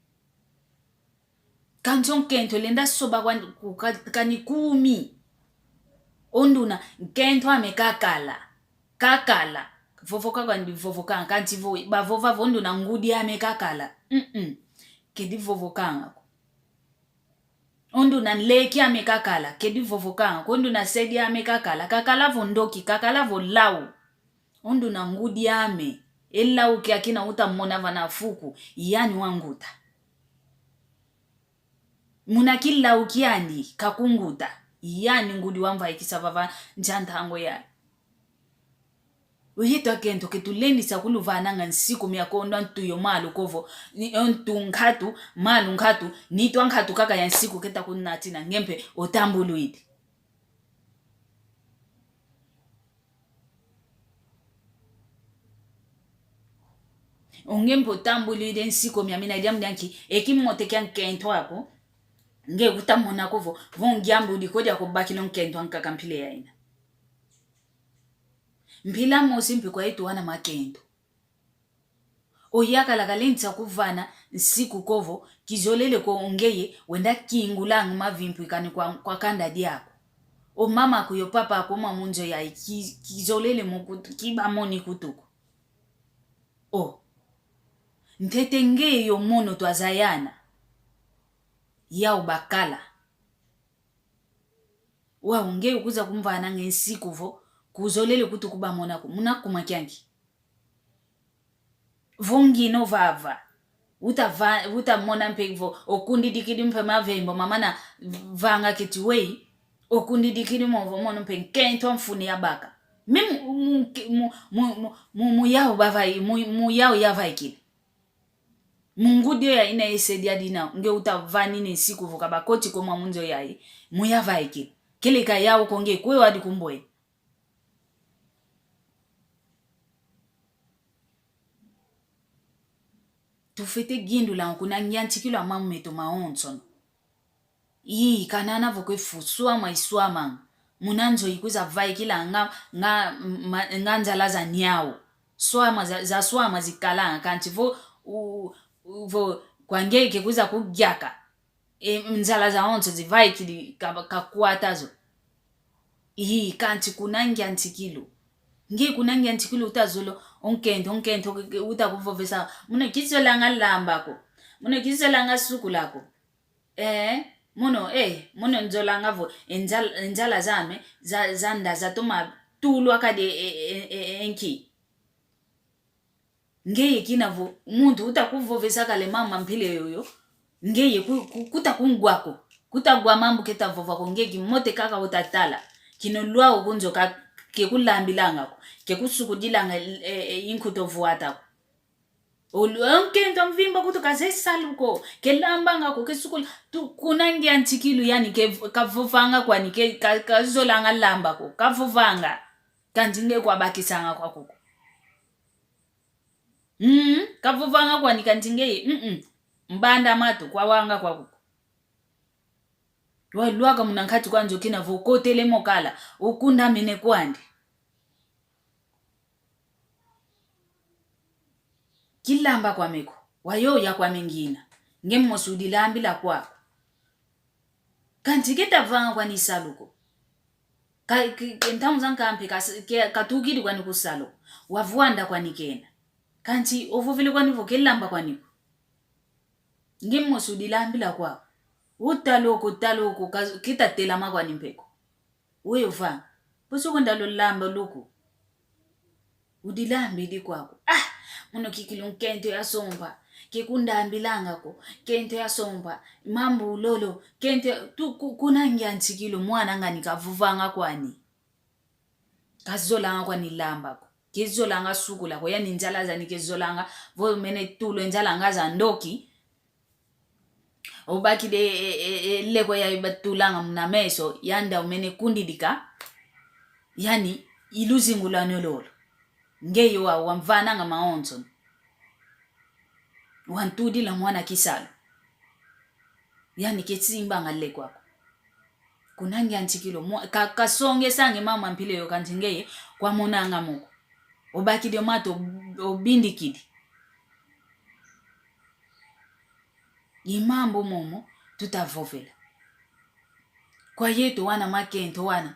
kanton kento lenda soba kani kumi onduna kento ame kakala vovoka kwandi vovoka kanti vo bavova vonduna ngudi ame kakala kedi vovokanga onduna leki ame kakala kedi vovokanga onduna sedi ame kakala vondoki kakala volau onduna ngudi ame elau kiakina utamona vana fuku yani wanguta munakila ukiani kakunguta yani ngudi wamva ikisababa njantango ya uhito kento ketulendisa kuluvana nga nsiku miakondo ntuyo malu kovo ntu malu ngatu nitwa ngatu kaka ya nsiku keta kunatina ngempe otambuluidi ongempo tambuluide nsiku miamina jamu danki ekimote kyan kento ako nge kutamona kovo vongyambu dikodia kubakilo nkento nkakampile ya ina mpila mosi mpi kwa itu wana makendo oyaka lakalenza kuvana nsiku kovo kizolele ko ongeye wenda kingulangu mavimpu ikani kwa kanda diako o mama kuyo papa akoma munzo ya kizolele mukutu kiba moni kutuku ntete yo mono twazayana ya ubakala wa unge ukuza kumvana ngensiku vo kuzolele kutu kuba monako munakuma kyanki vongi no vava uta mona mpevo okundi dikidi mpe mavembo mamana vanga ketiwei okundi dikidi mono mpe kento mfuni ya baka mu yao bavai mu yao yavai kile mungudio ya ina esedi adina nge utavani ne siku voka bakoti koma munzo yai muyava iki kile ka yao konge kwe wadi kumboe tufete gindu la kuna nyanti kilo amamu meto maonson ii kanana vokwe fusua maisuama munanzo ikuza vai kila nga nzalaza nyao swama za swama zikalanga kanti vo kwangeke kuza kugyaka mzala za onzo zivai kili kakuatazo hii kanti kunangia ntikilo ngi kunangia ntikilo utazulo onkento utakuvovesa muno kisolanga lambako muno kisolanga suku lako muno nzolanga vo enjala zame zanda zatoma tulu akade enki ngeye kinavo muntu utakuvovesa kale mama mpile yoyo ngeye kutakungwako kutagwa mambo ketavova kongeki mote kaka utatala kinolwa ukunzo kekulambilanga kekusukudilanga inkutovuata onkento mvimba kutokaze saluko kelambanga ko kesukul kunangi antikilu yani kavovanga kwani kazolanga lamba ko kavovanga kanjinge kwabakisanga kwakuko kavovanga kwani kanjinge mbanda mato kwawanga kwakuko walwaka munankati kwanzo kina vokotele mokala ukunda mene kwandi kilamba kwa meko wayo ya kwa mengina ngemo sudila la kwako kanti ketavanga kwa nisaluko ntamu zankampe katukidi kwa nikusalo wavuanda kwa nikena kanti ovuvile kwa nivo kilamba kwa niko ngemo sudila la kwako utaloko kitatela makwa nimpeko weyo va Bosuko ndalo lamba luku. Udilambi di kwako. Muno kikilu kento ya somba. Kekundambilanga ko. Kento ya somba. Mambo lolo. Kento ya... Tu kunangia nchikilo mwana nga nikavuvanga kwani. Kazolanga kwani lamba ko. Kezolanga sukula ko. Yani njalaza ni kezolanga. Vo mene tulo njalanga za ndoki. Obaki de leko ya ibatulanga mna meso. Yanda umene kundidika. Yani iluzi ngulano lolo. Ngeyo wa wamvana nga maonzo. Wantudi la mwana kisalo. Yani ketsimba nga lekwa. Kunangi antikilo. Kasonge sange mama mpile yo kantingeye. Kwa mona nga moko. Obaki de mato obindi kidi. Imambo momo tutavovela. Kwa yetu wana makento wana.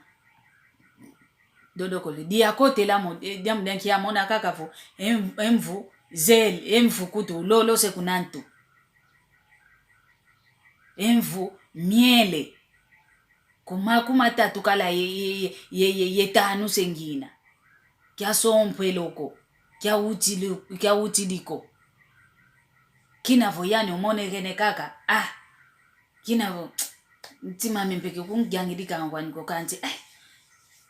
Dodokole. Diakote la mo. Diamu denki ya mona kakafo. Emvu. Emvu kutu. Lolo se kunantu. Emvu. Miele. Kuma tatu kala ye tanu sengina. Kia sompe loko. Kia utiliko. Kinavo yani umone gene kaka. Kinavo. Ntima mimpeke kungiyangidika ngwaniko kanti.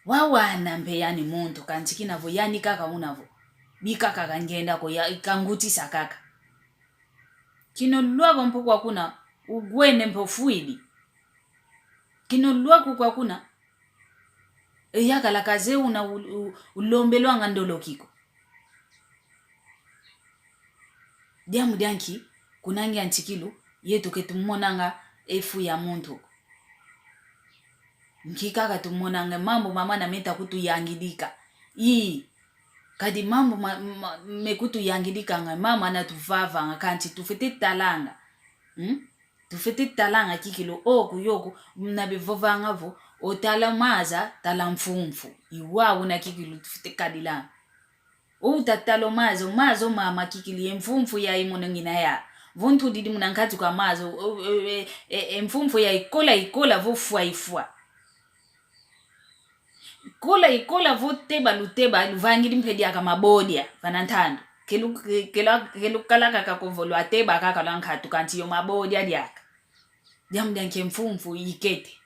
Wawana mpe yani muntu kanti kinavo yani kaka unavo. Bikaka kangenda ko ya kangutisa kaka. Kino luago mpo kwa kuna ugwene mpo fuidi. Kino luago kwa kuna yaka la kaze una ulombelo anga ndolo kiko. Diamu dianki kunangi antikilu yetu ketumonanga efu ya muntu. Nkikaka tumonanga mambo mama na meta kutu yangidika. Kadi mambo mekutu yangidika nga mama na tuvava nga kanchi tufete talanga. Tufete talanga kikilu kuyoku mnabivova nga vo o talamaza talamfumfu. Iwa una kikilu tufete kadilanga. Utatalo mazo mama kikili emfumfu ya imonengina ya. Vontu didi munankatu kwa mazo emfumfu ya ikola vo ifua. Ikola vo teba luteba luvangidi mpedi yaka mabodia vanantando. Kelu kalaka kakovolo ateba kaka lankatu kanti yo mabodia diaka. Diamu dianke mfumfu ikete.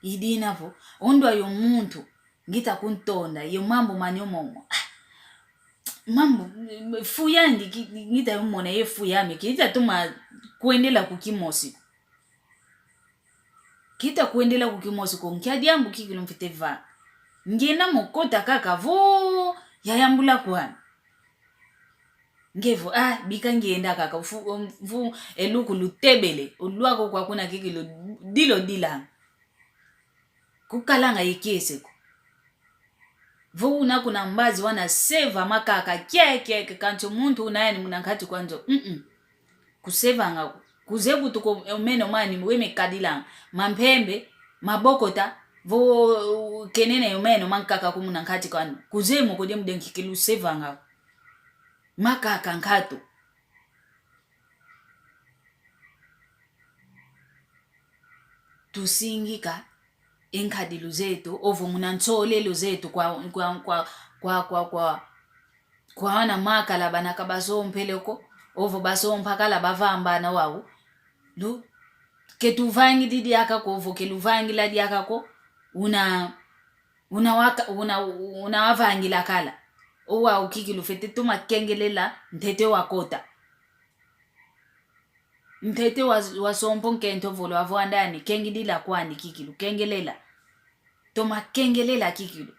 Idina vo. Ondwa yo muntu. Ngita kuntonda. Yo mambo manyomomo. Mambo. Fuyandi. Ngita yomona ye fuyami. Kita tuma kuendela kukimosi. Kita kuendela kukimosi ko. Nkia diambu kikilu mfiteva. Ngena mokota kaka vo. Yayambula kuhana. Ngevo. Bika ngeenda kaka. Fu eluku lutebele. Uluako kwa kuna kikilu. Dilo. Kukalanga ikese ko. Vo una kuna mbazi wana seva makaka. Kieke kancho muntu unayani munankati kwanzo. Kuseva nga. Kuzebu tuko umeno mani weme kadilanga. Mampembe. Mabokota. Vo kenene umeno mankaka kumunankati kwanzo. Kuzemu kudemu denkikilu seva nga. Makaka nkato. Tusingika. Enkadilu zetu. Ovo munanchole zetu kwa wana makala banaka basompe leko. Ovo basompa kala bavamba na wawu. Ketuvangi didi yaka ko. Ovo keluvangi la yaka ko. Una wavangi la kala. Owa ukikilu fete tuma kengelela. Ntete wakota. Ntete wasompo nkento volo wavwandani. Kengidila kwani kikilu. Kengelela. Toma kengelela kikilu.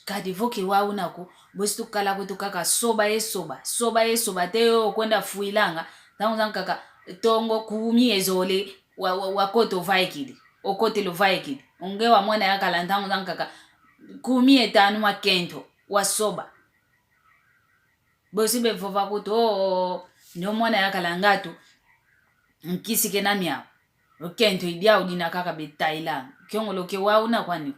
Kadi voke waunako. Bostu kala kutukaka soba ye soba. Teo kwenda fuilanga. Tangu kaka tongo kuumie zole. Wakoto vaikidi. Okote lo vaikidi. Ongewa mwana yakala tangu kaka. Kuumie tanu makento. Wasoba. Bosi bevova kuto. Nyo mwana yakala ngatu. Nkisi kenamia. Okento idia udina kaka betailanga. Kiongolo ke wauna kwani.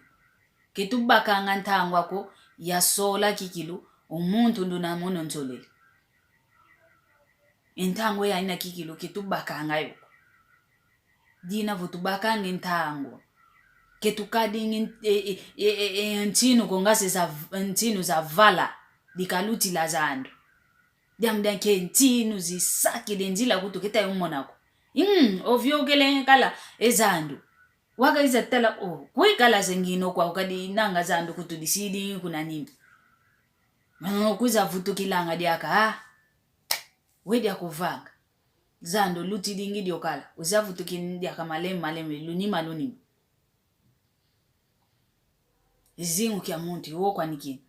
Ketubaka ngantangwa wako ya sola kikilu. Umuntu nduna mono ntolele. Intango ya ina kikilo kitubaka ngayo. Dina vutubaka ngintango. Ketukadi ntinu ntinu za vala. Dikaluti la zando. Diamdanke ntinu zisaki denzila kutu kita yumonako. Ovyo gele kala ezando. Waka iza tala kwe kala zengino kwa wakadi nanga zando kutu disidi kuna nini. Kuiza vutu kilanga diaka wedi ya kuvanga. Zando luti dingi diokala. Uza vutu diaka maleme lunima. Zingu kia munti kwa nikini.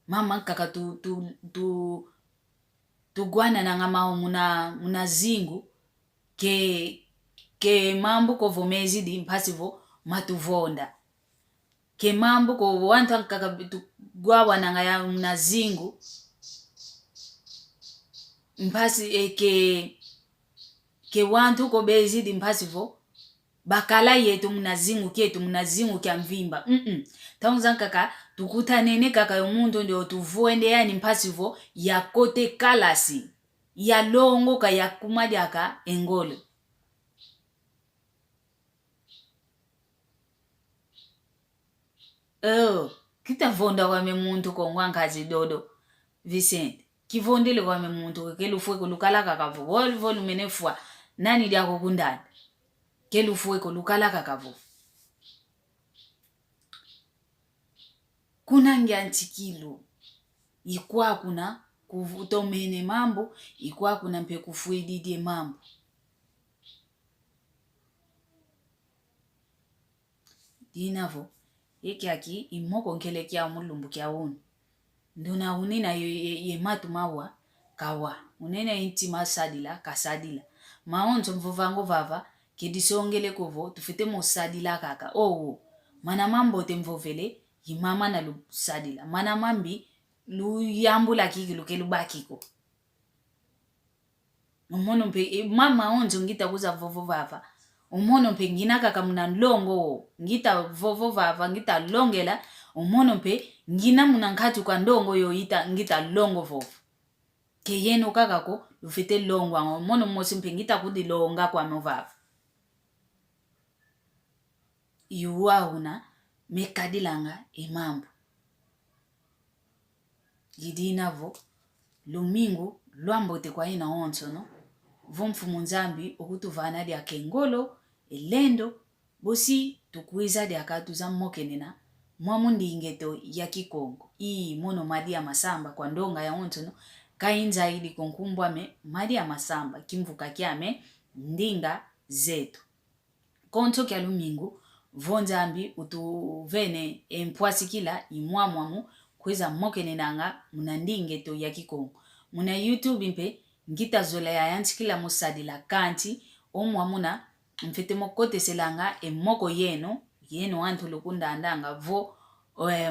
Mama kaka tu guana na ngamao muna zingu ke mambu ko vomezi di impasivo matuvonda. Ke mambu ko wanta kaka tu guawa na ngaya muna zingu impasi ke wantu ko bezi di impasivo bakala yetu muna zingu kia mvimba. Taunza kaka tukuta nene kaka yomundu ndio tuvuende yani impasivo ya kote kalasi ya longo ka ya kumadiaka engole. Kita vonda kwa memuntu kwa mwangazi dodo Vicente. Kivondele kwa memuntu kelu fue kulukala kakavo. Wolu menefua nani dia kukundani. Kelu fue kulukala kakavo. Kuna ngiantikilo. Ikwa kuna kuvutomene mambo. Ikwa kuna mpe kufuididie mambo. Dinavo. Eki aki imoko nkele kia mulumbu kia unu. Nduna unina ye matu mawa kawa. Unena intima sadila kasadila. Maonzo mvuvango vava kedisongele kuvo tufite mo sadila kaka. Mana mambo te mvovele yimama na lu sadila. Mana mambi lu yambula kiki lu kelu bakiko. Umono mpe mama onzo ngita kuza vovo vava. Umono mpe ngina kaka muna longo. Ngita vovo vava ngita longela. Umono mpe ngina muna nkatu kwa ndongo yo ita ngita longo vovo. Ke yeno kaka ko lufite longo. Umono mwosi mpe ngita kudi longa kwa mvava. Yuwa una mekadilanga imambu. Gidinavo lumingu luambote kwa ina onso no. Vomfu munzambi okutuvana dia kengolo, elendo, bosi tukuiza dia katuza mokenena, mwamundi ingeto ya kikongo. Mono madia masamba kwa ndonga ya onto no, kainza ili konkumbwa me madia masamba, kimvuka kiame, ndinga zetu. Konto kia lumingu, vonzambi utuvene empwasi kila imwamu kweza mokenena nga munandingeto ya kikongo. Muna YouTube mpe, ngita zola ya yanti kila musadila kanti, omwamuna mfete mokote selanga moko yeno wantu lukunda andanga vo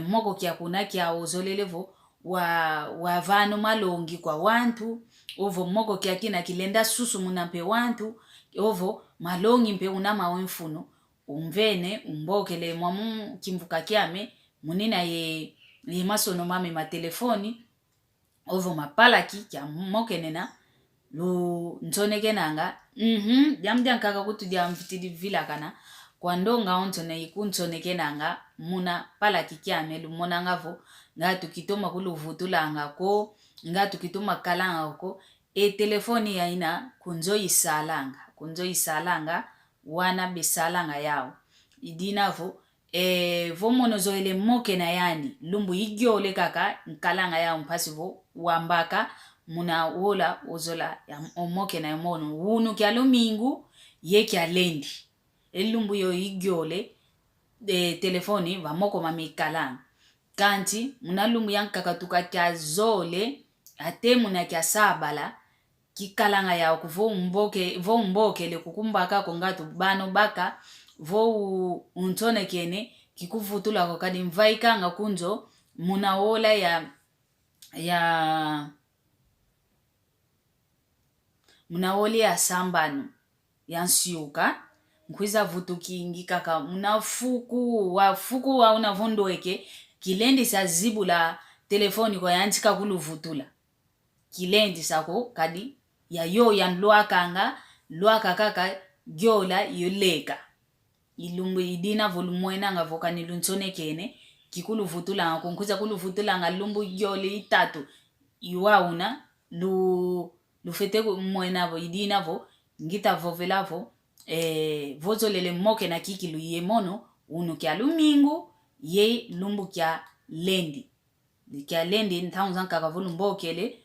moko kia kuna kia ozolelevo wa vano malongi kwa wantu, ovo moko kia kina kilenda susu muna mpe wantu, ovo malongi mpe unama wenfuno, umvene, umbokele mwamu kimvuka kiame, munina ye masono mame ma telefoni, ovo mapalaki kia mokenena, lu ntoneke nanga jamdia nkaka kutu dia mfitidi vila kana kwa ndonga ontone iku ntoneke nanga muna pala kikiame lu mona ngavo nga tukitoma kulu vutulanga ko nga tukitoma kalanga ko telefoni ya ina kunzo isalanga wana besalanga yao idinavo vomono zoele moke na yani lumbu igiole kaka nkalanga yao mpasivo wambaka muna wola ozola ya omoke na yomono wunu kia lumingu ye kia lendi elumbu yo igiole telefoni va moko mamikalanga kanti muna lumbu yankakatuka kia zole ate muna kia sabala kikalanga ya kuvo mboke le kukumbaka kongatu bano baka vo untone kene kikuvutula kwa kadi mvaika nga kunzo muna wola ya munawoli ya sambanu ya nsiuka mkwiza vutu kingi kaka munafuku wa unavondo eke kilendi sa zibu la telefoni kwa yantika kulu vutula kilendi sako kadi ya yo yan lua kaka gyola yoleka ilumbu idina volumwena nga vokani luntsone kene kikulu vutulanga kunkuza kulu vutulanga lumbu gyole itatu iwauna lufete mwena vo idina vo ngita vovelavo vozolele moke na kikilu ye mono unu kya lumingu ye lumbu kya lendi kya lendi ntangu zanka volumbo kele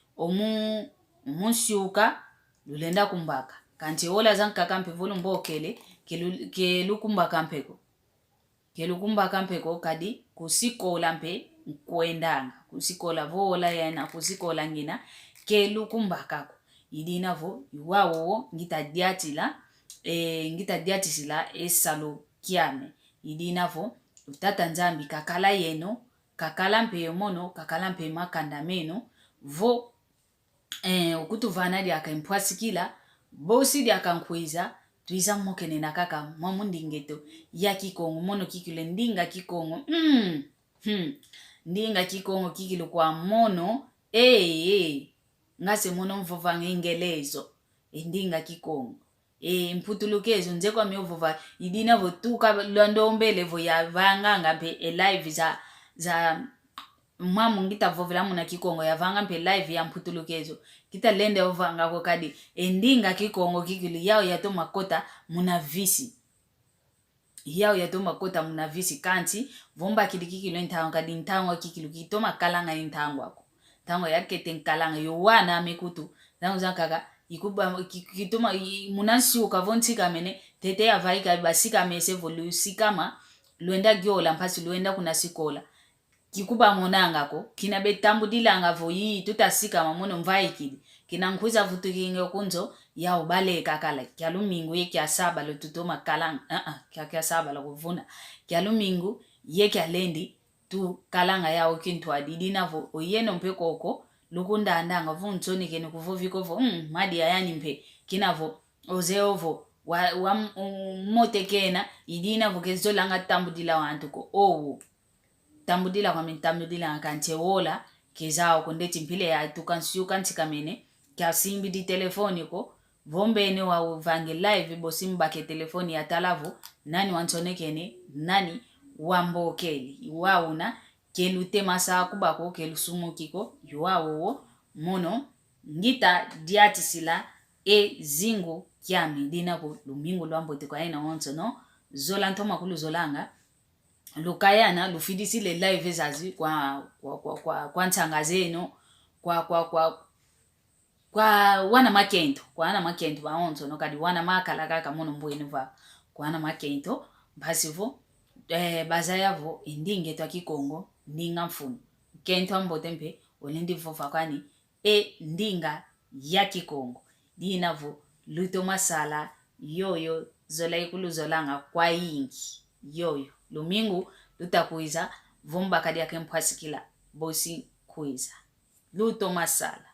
omunsyuka lulenda kumbaka kanti ola zanka kampe volumbo kele ke lukumbaka mpeko kelukumbaka mpeko kadi kusikola mpe kwendanga kusikola vola yana kusikola ngina kelukumbaka idina vo iwawo ngita diatisila esalo kiame idina vo utata nzambi kakala yeno kakala mpe yomono kakala mpe makanda meno vo ukutuvana diaka mpwasikila bosi diaka nkwiza tuiza mokene na kaka mwamundingeto ya kikongo mono kikile ndinga kikongo ndinga kikongo kikilo kwa mono ngase mono mvova ngelezo ndinga kikongo mputulukezo nze kwa miovova idina votuka lwandombele vo ya vanga ngape live za mamu ngita vovela muna kikongo ya vanga mpe live ya mputulukezo kita lende ovanga kwa kadi ndinga kikongo kikili yao yato makota muna visi yao yato makota muna visi kanti vomba kikilo ntango kadi ntango kikilo kitoma kalanga ntango ako ntango yakete nkalanga yowana mekutu ntango zankaka ikuba kitoma munansi ukavontika mene tete ya vaika basika mese volusi kama luenda gyola mpasi luenda kuna sikola kikuba monangako kina betambudilanga voyi tutasika mamono mvaikidi kina nkwiza vutukinge kunzo ya ubale kakala kya lumingu ye kya saba lo tutoma kalanga kya saba lo kuvuna kya lumingu ye kya lendi tu kalanga ya okintu adidina vo oyeno mpeko oko lukunda andanga vuntsoni kene kuvoviko vo madi ayani mpe kinavo ozeovo wa motekena idina vo kezolanga tambudila wantu ko owo tambudila kwa mitambudila kanche wola kezao kondeti mpile ya tukansiuka ntikamene kya simbi di telefoni ko vombene wa vange live bosimba ke telefoni ya talavo nani wantonekene nani wambokeli iwauna kelute masa kubako kelusumukiko yuwawo mono ngita diatisila zingo kyami dinako lumingo lwambote kwa ina wonso no zola ntoma kulu zolanga lukayana lufidisi le live zazi kwa ntanga zeno kwa wana makento kwa ana makento baonso no kadi wana makala kaka mono mbweni va kwa ana makento basivo bazayavo indinge twa kikongo ndinga mfumu kento ambote mpe olindi vofa kwani ndinga ya kikongo dinavo luto masala yoyo zola ikulu zolanga kwa ingi yoyo lumingu lutakuiza vomba kadi yake mpwasikila bosi kuiza luto masala